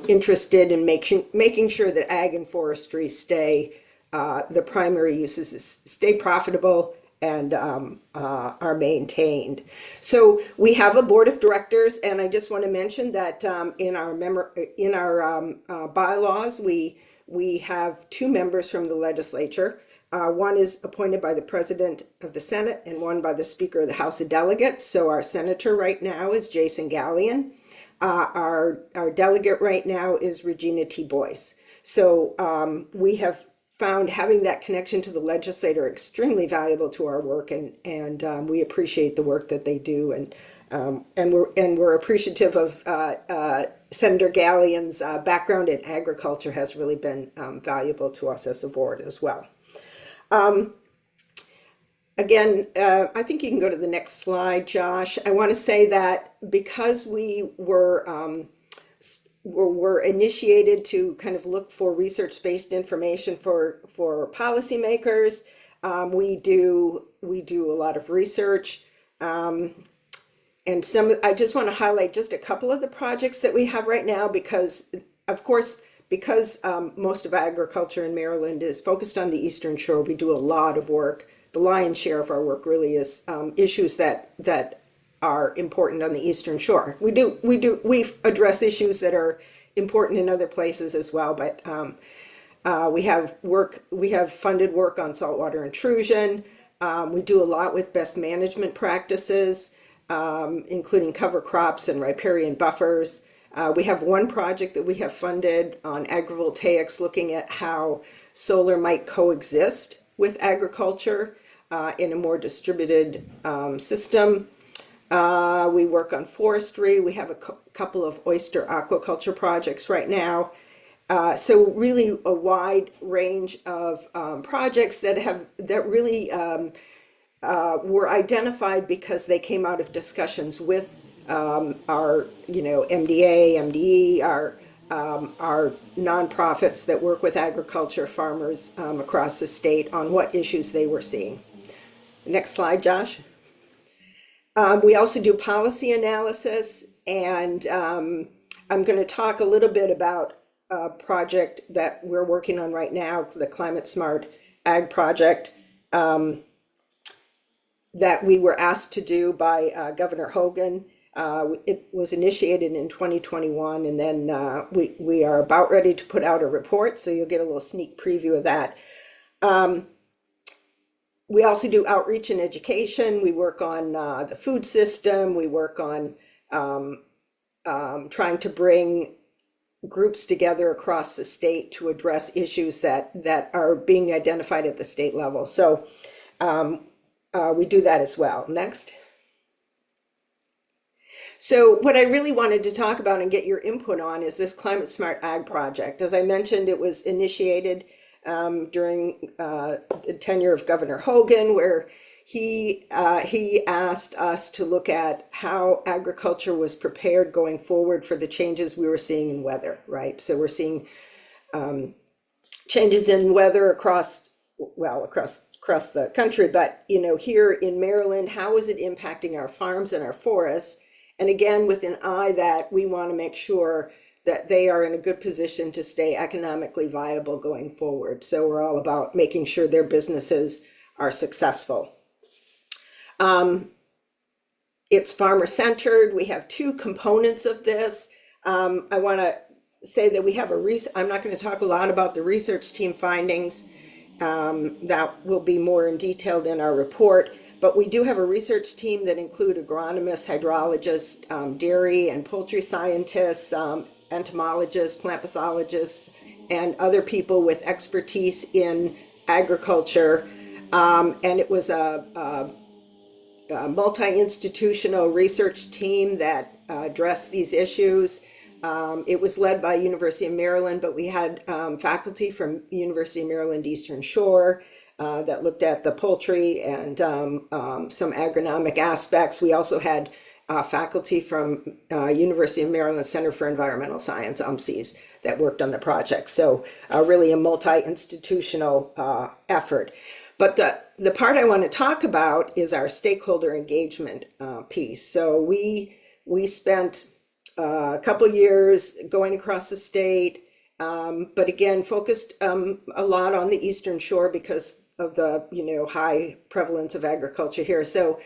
interested in making sure that ag and forestry stay the primary uses, stay profitable and are maintained. So we have a board of directors, and I just want to mention that in our bylaws we have two members from the legislature. One is appointed by the President of the Senate and one by the Speaker of the House of Delegates. So our senator right now is Jason Gallion. Our delegate right now is Regina T. Boyce. So we have found having that connection to the legislator extremely valuable to our work, and we appreciate the work that they do, and we're appreciative of Senator Gallion's background in agriculture has really been valuable to us as a board as well. Again, I think you can go to the next slide, Josh. I want to say that because we were initiated to kind of look for research-based information for policymakers, we do a lot of research, and I just want to highlight just a couple of the projects that we have right now because, of course, most of agriculture in Maryland is focused on the Eastern Shore, we do a lot of work. The lion's share of our work really is issues that are important on the Eastern Shore. We address issues that are important in other places as well, but we have funded work on saltwater intrusion. We do a lot with best management practices, including cover crops and riparian buffers. We have one project that we have funded on agrivoltaics, looking at how solar might coexist with agriculture in a more distributed system. We work on forestry. We have a couple of oyster aquaculture projects right now. So really a wide range of projects that really were identified because they came out of discussions with our MDA, MDE, our nonprofits that work with agriculture farmers across the state on what issues they were seeing. Next slide, Josh. We also do policy analysis, and I'm going to talk a little bit about a project that we're working on right now, the Climate Smart Ag Project. that we were asked to do by Governor Hogan. It was initiated in 2021, and then we are about ready to put out a report, so you'll get a little sneak preview of that. We also do outreach and education. We work on the food system. We work on trying to bring groups together across the state to address issues that are being identified at the state level. So we do that as well. Next. So what I really wanted to talk about and get your input on is this Climate Smart Ag project. As I mentioned, it was initiated during the tenure of Governor Hogan, where he asked us to look at how agriculture was prepared going forward for the changes we were seeing in weather, right? So we're seeing changes in weather across the country, but here in Maryland, how is it impacting our farms and our forests? And again, with an eye that we want to make sure that they are in a good position to stay economically viable going forward. So we're all about making sure their businesses are successful. It's farmer-centered. We have two components of this. I want to say that we have I'm not going to talk a lot about the research team findings. That will be more in detail in our report. But we do have a research team that include agronomists, hydrologists, dairy and poultry scientists, entomologists, plant pathologists, and other people with expertise in agriculture. And it was a multi-institutional research team that addressed these issues. It was led by University of Maryland, but we had faculty from University of Maryland Eastern Shore that looked at the poultry and some agronomic aspects. We also had faculty from University of Maryland Center for Environmental Science, UMCES, that worked on the project. So really a multi-institutional effort. But the part I want to talk about is our stakeholder engagement piece. So we spent a couple years going across the state, but again, focused a lot on the Eastern Shore because of the high prevalence of agriculture here. So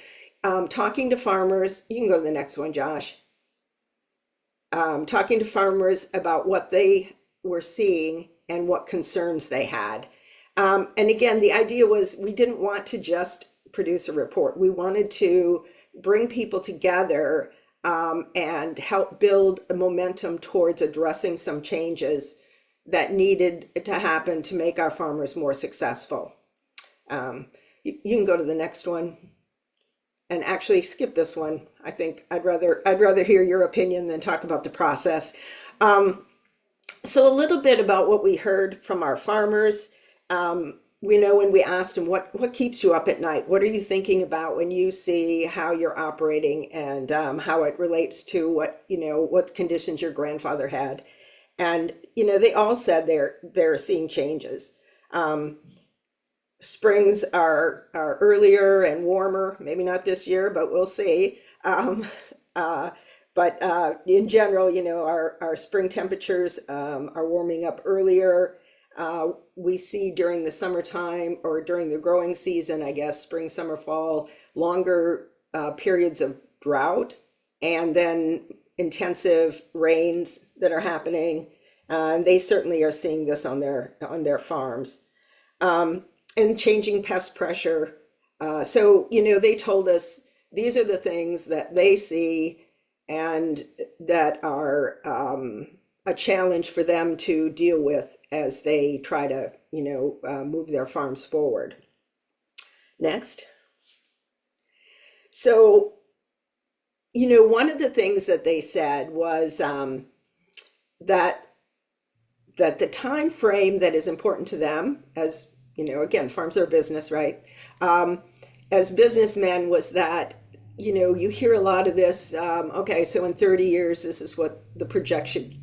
talking to farmers, you can go to the next one, Josh. Talking to farmers about what they were seeing and what concerns they had. And again, the idea was we didn't want to just produce a report. We wanted to bring people together and help build a momentum towards addressing some changes that needed to happen to make our farmers more successful. You can go to the next one. And actually skip this one. I think I'd rather hear your opinion than talk about the process. So a little bit about what we heard from our farmers. We know when we asked them, what keeps you up at night? What are you thinking about when you see how you're operating and how it relates to what conditions your grandfather had? And they all said they're seeing changes. Springs are earlier and warmer, maybe not this year, but we'll see. But in general, our spring temperatures are warming up earlier. We see during the summertime or during the growing season, I guess, spring, summer, fall, longer periods of drought and then intensive rains that are happening. They certainly are seeing this on their farms. And changing pest pressure. So, they told us these are the things that they see and that are a challenge for them to deal with as they try to, move their farms forward. Next. So, one of the things that they said was that the time frame that is important to them as again, farms are a business, right? As businessmen was that, you hear a lot of this, okay, so in 30 years, this is what the projected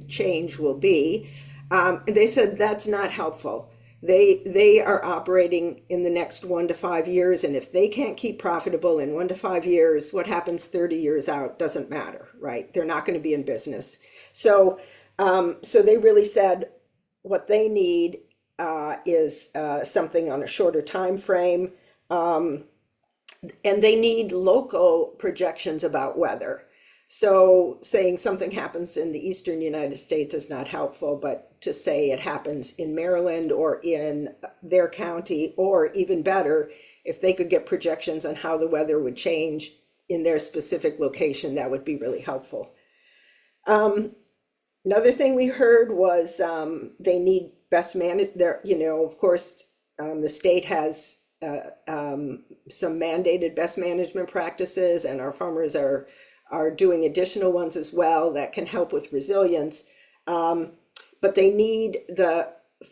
change will be. And they said that's not helpful. They are operating in the next 1 to 5 years. And if they can't keep profitable in 1 to 5 years, what happens 30 years out doesn't matter, right? They're not going to be in business. So they really said what they need is something on a shorter time frame. And they need local projections about weather. So saying something happens in the eastern United States is not helpful, but to say it happens in Maryland or in their county, or even better, if they could get projections on how the weather would change in their specific location, that would be really helpful. Another thing we heard was they need best managed. Of course, the state has some mandated best management practices, and our farmers are doing additional ones as well that can help with resilience. But they need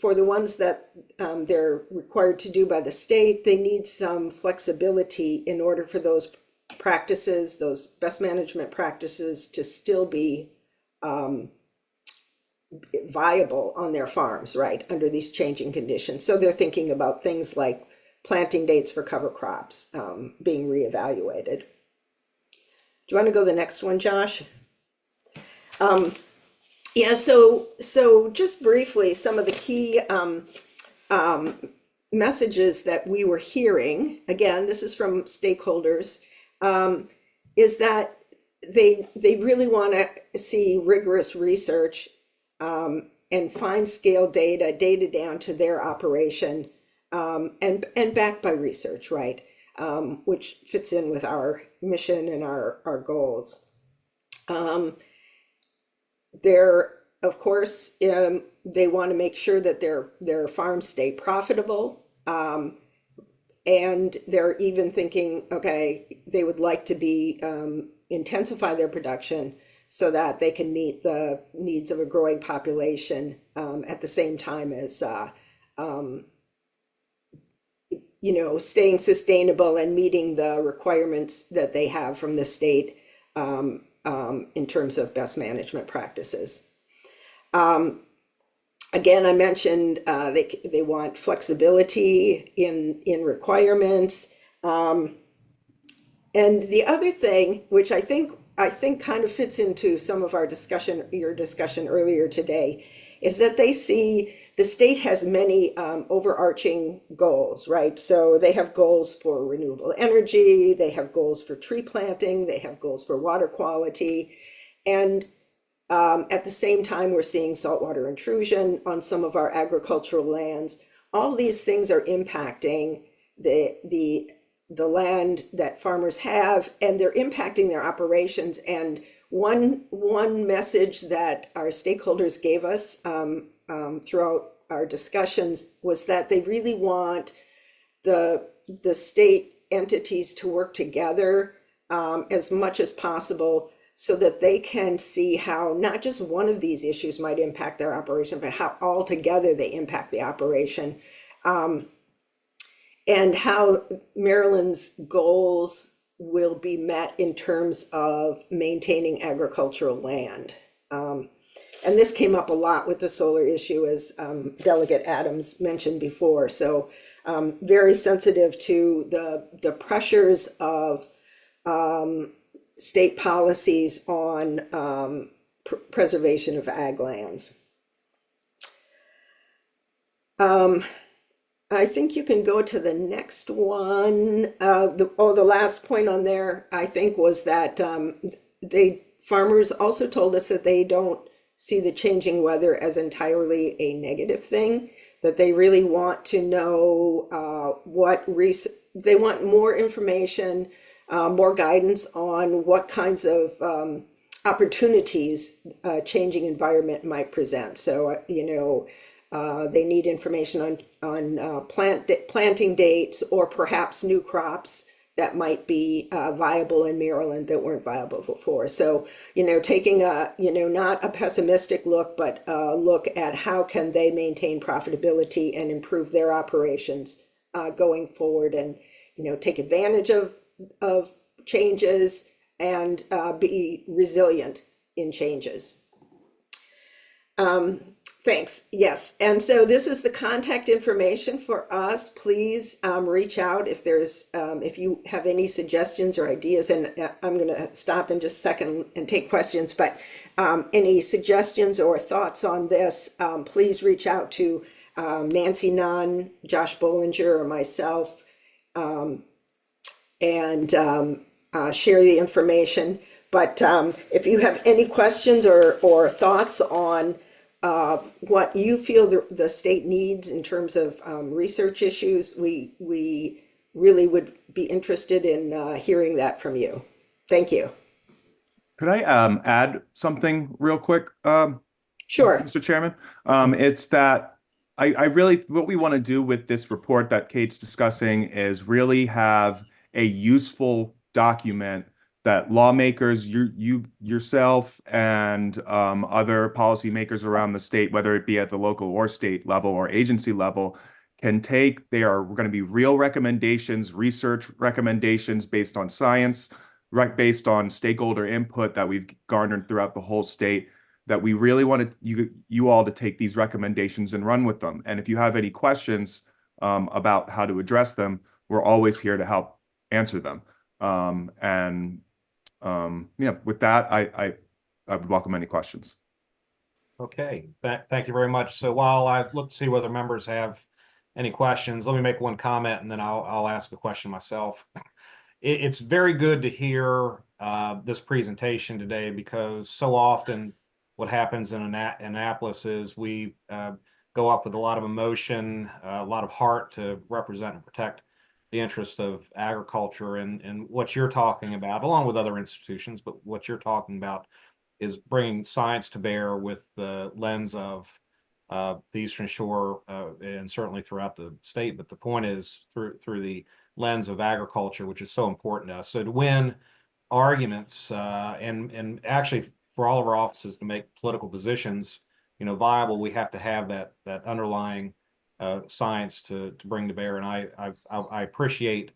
for the ones that they're required to do by the state, they need some flexibility in order for those practices, those best management practices, to still be viable on their farms, right, under these changing conditions. So they're thinking about things like planting dates for cover crops being reevaluated. Do you want to go to the next one, Josh? Yeah, so just briefly, some of the key messages that we were hearing, again, this is from stakeholders, is that they really want to see rigorous research and fine scale data down to their operation, and backed by research, right? Which fits in with our mission and our goals. They're, of course, they want to make sure that their farms stay profitable. And they're even thinking, okay, they would like to be intensify their production so that they can meet the needs of a growing population at the same time as staying sustainable and meeting the requirements that they have from the state in terms of best management practices. Again, I mentioned they want flexibility in requirements. And the other thing, which I think kind of fits into some of your discussion earlier today, is that they see the state has many overarching goals, right? So they have goals for renewable energy, they have goals for tree planting, they have goals for water quality. And at the same time, we're seeing saltwater intrusion on some of our agricultural lands. All these things are impacting the land that farmers have, and they're impacting their operations. And one message that our stakeholders gave us throughout our discussions was that they really want the state entities to work together as much as possible, so that they can see how not just one of these issues might impact their operation, but how all together they impact the operation, and how Maryland's goals will be met in terms of maintaining agricultural land. And this came up a lot with the solar issue, as Delegate Adams mentioned before. So very sensitive to the pressures of state policies on preservation of ag lands. I think you can go to the next one. The last point on there, I think, was that farmers also told us that they don't see the changing weather as entirely a negative thing, that they really want to know they want more information, more guidance on what kinds of opportunities a changing environment might present. So, they need information on planting dates, or perhaps new crops that might be viable in Maryland that weren't viable before. So, taking not a pessimistic look, but a look at how can they maintain profitability and improve their operations going forward, and, take advantage of changes and be resilient in changes. Thanks. Yes. And so this is the contact information for us. Please reach out if you have any suggestions or ideas. And I'm going to stop in just a second and take questions. But any suggestions or thoughts on this, please reach out to Nancy Nunn, Josh Bollinger, or myself. share the information. But if you have any questions or thoughts on what you feel the state needs in terms of research issues, we really would be interested in hearing that from you. Thank you. Could I add something real quick? Sure. Mr. Chairman, it's that I really, what we want to do with this report that Kate's discussing is really have a useful document that lawmakers, yourself, and other policymakers around the state, whether it be at the local or state level or agency level, can take. They are going to be real recommendations, research recommendations based on science, based on stakeholder input that we've garnered throughout the whole state, that we really want you all to take these recommendations and run with them. And if you have any questions about how to address them, we're always here to help answer them. Yeah, with that, I would welcome any questions. Okay, thank you very much. So while I look to see whether members have any questions, let me make one comment and then I'll ask a question myself. It's very good to hear this presentation today, because so often what happens in Annapolis is we go up with a lot of emotion, a lot of heart to represent and protect the interest of agriculture, and what you're talking about, along with other institutions, but what you're talking about is bringing science to bear with the lens of the Eastern Shore and certainly throughout the state. But the point is through the lens of agriculture, which is so important to us. So to win arguments and actually for all of our offices to make political positions, viable, we have to have that underlying science to bring to bear. And I appreciate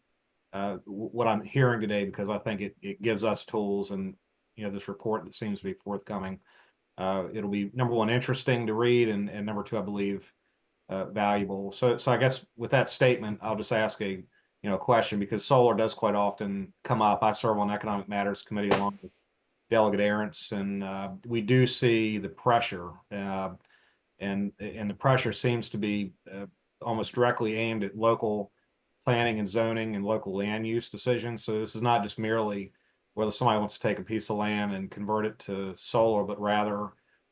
what I'm hearing today, because I think it gives us tools, and this report that seems to be forthcoming, it'll be, number one, interesting to read, and number two, I believe valuable. So I guess with that statement, I'll just ask a question, because solar does quite often come up. I serve on Economic Matters Committee along with Delegate Arentz, and we do see the pressure, and the pressure seems to be almost directly aimed at local planning and zoning and local land use decisions. So this is not just merely whether somebody wants to take a piece of land and convert it to solar, but rather,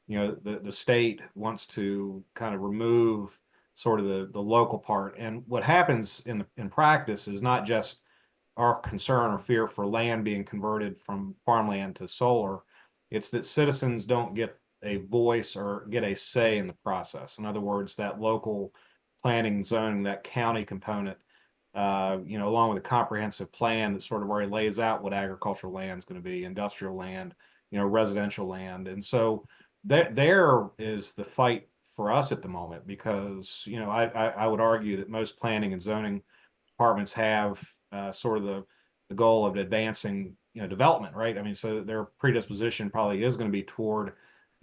the state wants to kind of remove sort of the local part. And what happens in practice is not just our concern or fear for land being converted from farmland to solar. It's that citizens don't get a voice or get a say in the process. In other words, that local planning and zoning, that county component, along with a comprehensive plan that sort of already lays out what agricultural land is going to be, industrial land, residential land. And so there is the fight for us at the moment, because, I would argue that most planning and zoning departments have sort of the goal of advancing, development, right? I mean, so their predisposition probably is going to be toward,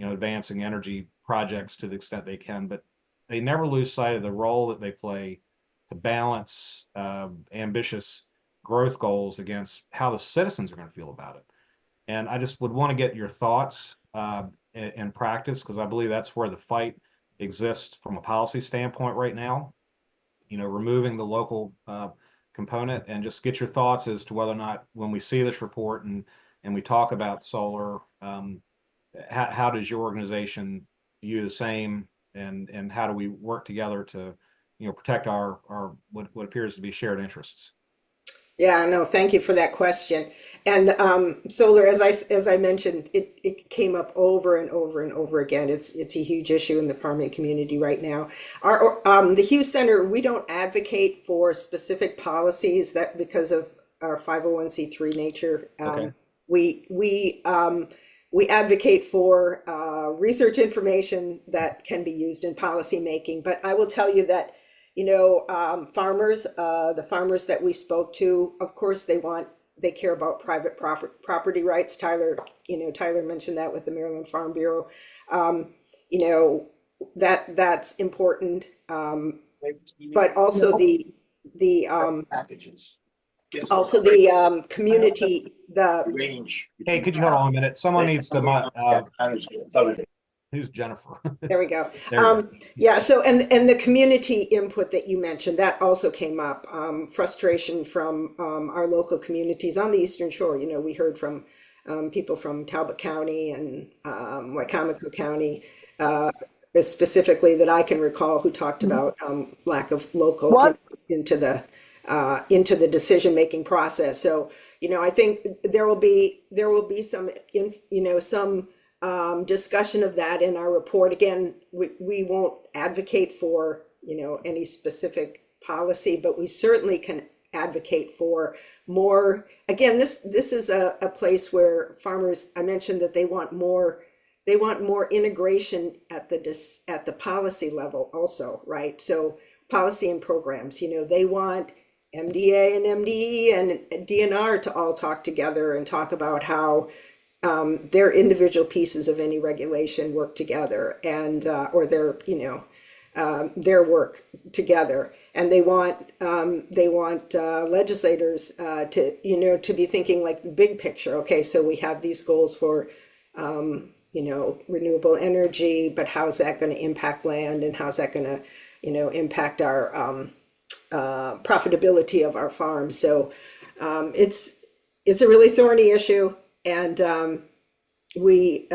advancing energy projects to the extent they can, but they never lose sight of the role that they play to balance ambitious growth goals against how the citizens are going to feel about it. And I just would want to get your thoughts in practice, because I believe that's where the fight exists from a policy standpoint right now, removing the local component, and just get your thoughts as to whether or not, when we see this report and we talk about solar, how does your organization view the same, and how do we work together to protect our what appears to be shared interests? Yeah, no, thank you for that question. And solar, as I mentioned, it came up over and over and over again. It's a huge issue in the farming community right now. The Hughes Center, we don't advocate for specific policies that because of our 501c3 nature. Okay. We advocate for research information that can be used in policy making. But I will tell you that farmers, the farmers that we spoke to, of course, they care about private property rights. Tyler mentioned that with the Maryland Farm Bureau. That's important. But also the packages. also the community, the Hey, could you hold on a minute? Someone needs to Who's Jennifer? There we go. There you go. Yeah, so and the community input that you mentioned, that also came up. Frustration from our local communities on the Eastern Shore. You know, we heard from people from Talbot County and Wycomico County, specifically that I can recall, who talked about lack of local into the decision-making process. So, you know, I think there will be some discussion of that in our report. Again, we won't advocate for, you know, any specific policy, but we certainly can advocate for more. Again, this is a place where farmers, I mentioned that they want more integration at the policy level also, right? So policy and programs, you know, they want MDA and MDE and DNR to all talk together and talk about how their individual pieces of any regulation work together, and or their work together. And they want legislators to be thinking like the big picture. Okay, so we have these goals for renewable energy, but how's that going to impact land, and how's that going to impact our profitability of our farms? So it's a really thorny issue, and we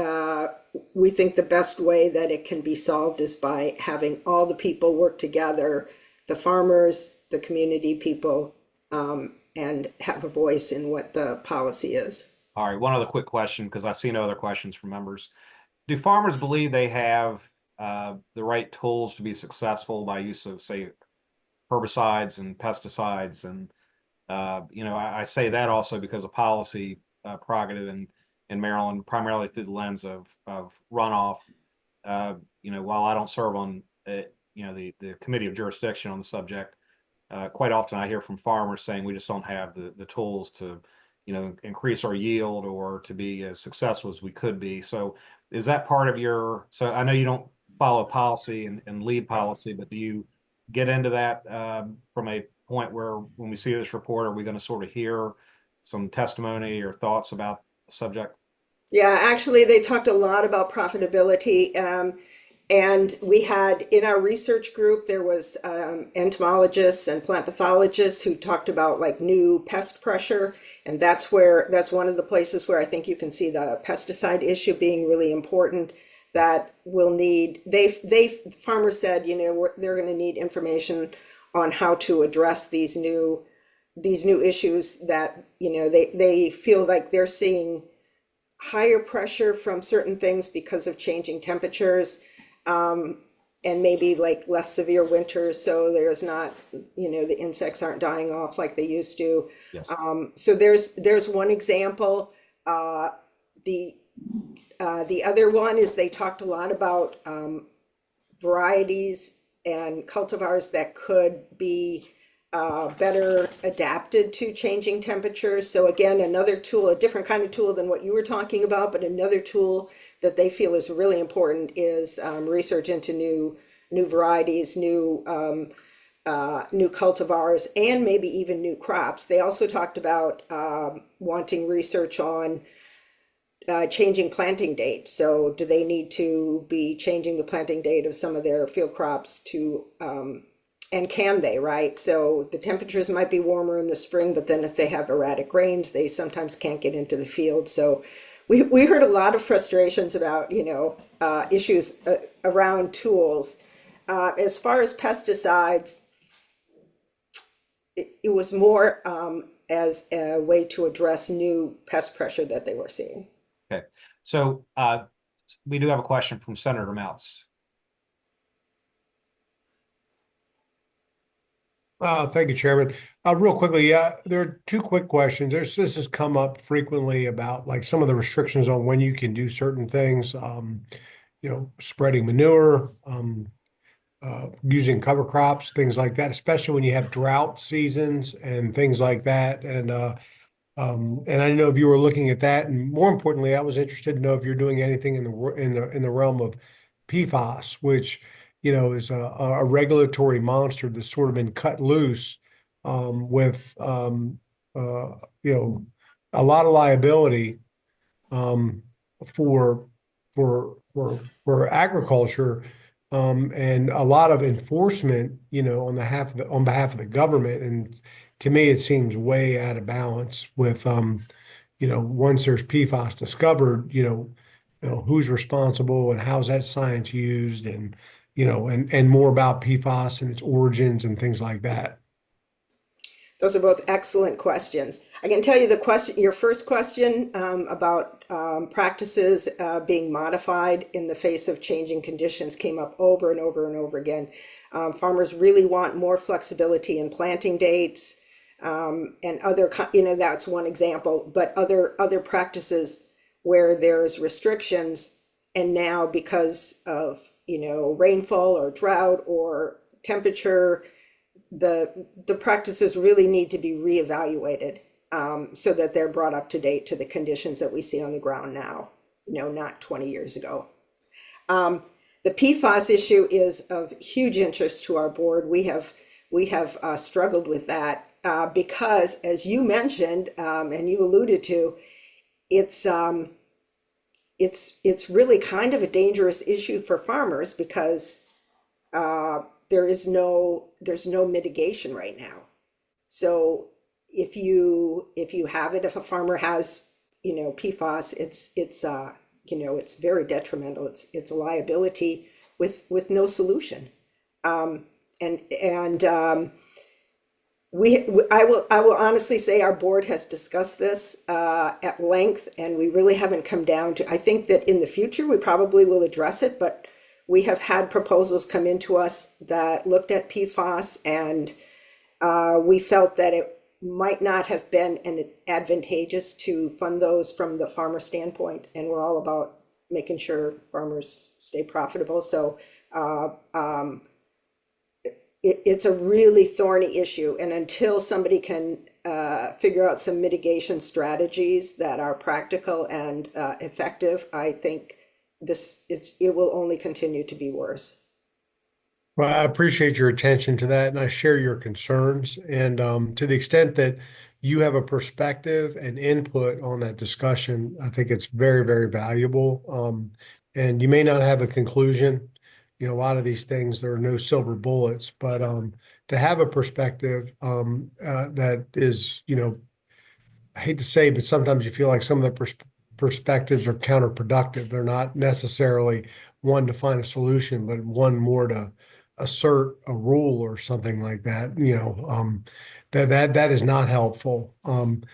think the best way that it can be solved is by having all the people work together, the farmers, the community people, and have a voice in what the policy is. All right, one other quick question, because I see no other questions from members. Do farmers believe they have the right tools to be successful by use of, say, herbicides and pesticides? And I say that also because of policy prerogative in Maryland, primarily through the lens of runoff. While I don't serve on the committee of jurisdiction on the subject, quite often I hear from farmers saying we just don't have the tools to increase our yield or to be as successful as we could be. So is that part of your, so I know you don't follow policy and lead policy, but do you get into that from a point where when we see this report, are we going to sort of hear some testimony or thoughts about the subject? Yeah, actually, they talked a lot about profitability. And we had in our research group, there was entomologists and plant pathologists who talked about like new pest pressure. And that's one of the places where I think you can see the pesticide issue being really important. That will need, farmers said, they're going to need information on how to address these new issues that, they feel like they're seeing higher pressure from certain things because of changing temperatures, and maybe like less severe winters. So there's not, the insects aren't dying off like they used to. Yes. So there's one example. The other one is they talked a lot about varieties and cultivars that could be better adapted to changing temperatures. So again, another tool, a different kind of tool than what you were talking about, but another tool that they feel is really important is research into new varieties, new cultivars, and maybe even new crops. They also talked about wanting research on changing planting dates. So do they need to be changing the planting date of some of their field crops to, and can they, right? So the temperatures might be warmer in the spring, but then if they have erratic rains, they sometimes can't get into the field. So we heard a lot of frustrations about, issues around tools. As far as pesticides, it was more as a way to address new pest pressure that they were seeing. Okay, so we do have a question from Senator Mounts. Thank you, Chairman. Real quickly, there are two quick questions. This has come up frequently about like some of the restrictions on when you can do certain things, spreading manure, using cover crops, things like that, especially when you have drought seasons and things like that. And I didn't know if you were looking at that, and more importantly, I was interested to know if you're doing anything in the realm of PFAS, which is a regulatory monster that's sort of been cut loose with a lot of liability for for agriculture, and a lot of enforcement, on behalf of the government. And to me, it seems way out of balance with, once there's PFAS discovered, who's responsible and how's that science used, and and more about PFAS and its origins and things like that. Those are both excellent questions. I can tell you your first question about practices being modified in the face of changing conditions came up over and over and over again. Farmers really want more flexibility in planting dates, and other, that's one example, but other practices where there's restrictions, and now because of, rainfall or drought or temperature, the practices really need to be reevaluated, so that they're brought up to date to the conditions that we see on the ground now, not 20 years ago. The PFAS issue is of huge interest to our board. We have struggled with that because, as you mentioned, and you alluded to, it's really kind of a dangerous issue for farmers because there's no mitigation right now. So if you have it, if a farmer has, PFAS, it's very detrimental. It's a liability with no solution. I will honestly say our board has discussed this at length, and we really haven't come down to, I think that in the future we probably will address it, but we have had proposals come into us that looked at PFAS, and we felt that it might not have been advantageous to fund those from the farmer standpoint, and we're all about making sure farmers stay profitable. So it's a really thorny issue, and until somebody can figure out some mitigation strategies that are practical and effective, I think it will only continue to be worse. Well, I appreciate your attention to that, and I share your concerns. And to the extent that you have a perspective and input on that discussion, I think it's very, very valuable. And you may not have a conclusion. A lot of these things, there are no silver bullets, but to have a perspective that is, I hate to say, but sometimes you feel like some of the perspectives are counterproductive. They're not necessarily one to find a solution, but one more to assert a rule or something like that. That is not helpful. And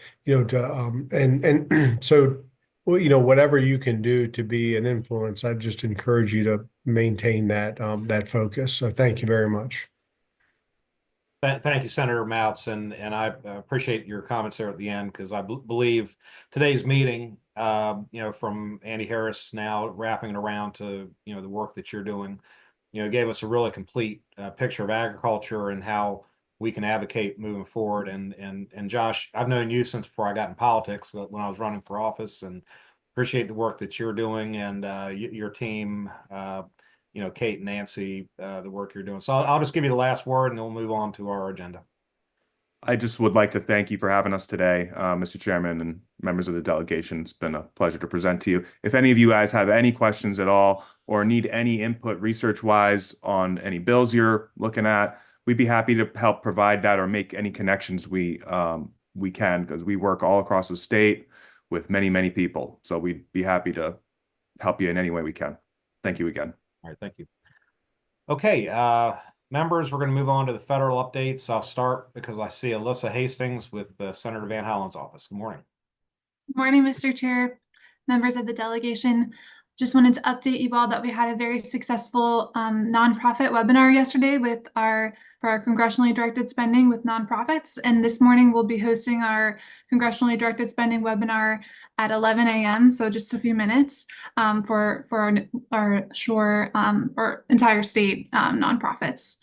so, whatever you can do to be an influence, I just encourage you to maintain that focus. So thank you very much. Thank you, Senator Mouts, and I appreciate your comments there at the end, because I believe today's meeting, from Andy Harris now wrapping it around to, the work that you're doing, gave us a really complete picture of agriculture and how we can advocate moving forward. And Josh, I've known you since before I got in politics, when I was running for office, and appreciate the work that you're doing, and your team, Kate and Nancy, the work you're doing. So I'll just give you the last word, and then we'll move on to our agenda. I just would like to thank you for having us today, Mr. Chairman and members of the delegation. It's been a pleasure to present to you. If any of you guys have any questions at all or need any input research-wise on any bills you're looking at, we'd be happy to help provide that or make any connections we can, because we work all across the state with many, many people. So we'd be happy to help you in any way we can. Thank you again. All right, thank you. Okay, members, we're going to move on to the federal updates. I'll start because I see Alyssa Hastings with Senator Van Hollen's office. Good morning. Good morning, Mr. Chair, members of the delegation. Just wanted to update you all that we had a very successful nonprofit webinar yesterday for our congressionally directed spending with nonprofits. And this morning we'll be hosting our congressionally directed spending webinar at 11 a.m. So just a few minutes for our entire state nonprofits.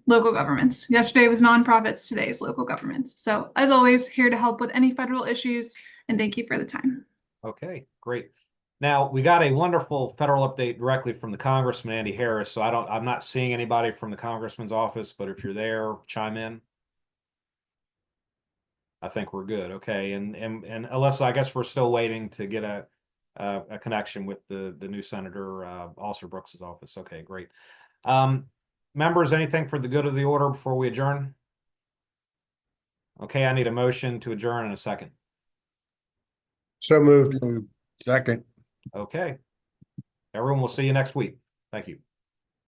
Local governments. Yesterday was nonprofits, today is local governments. So as always, here to help with any federal issues, and thank you for the time. Okay, great. Now, we got a wonderful federal update directly from the Congressman, Andy Harris. So I'm not seeing anybody from the Congressman's office, but if you're there, chime in. I think we're good. Okay. And Alyssa, I guess we're still waiting to get a connection with the new Senator Alster Brooks's office. Okay, great. Members, anything for the good of the order before we adjourn? Okay, I need a motion to adjourn in a second. So moved. Second. Okay. Everyone, we'll see you next week. Thank you.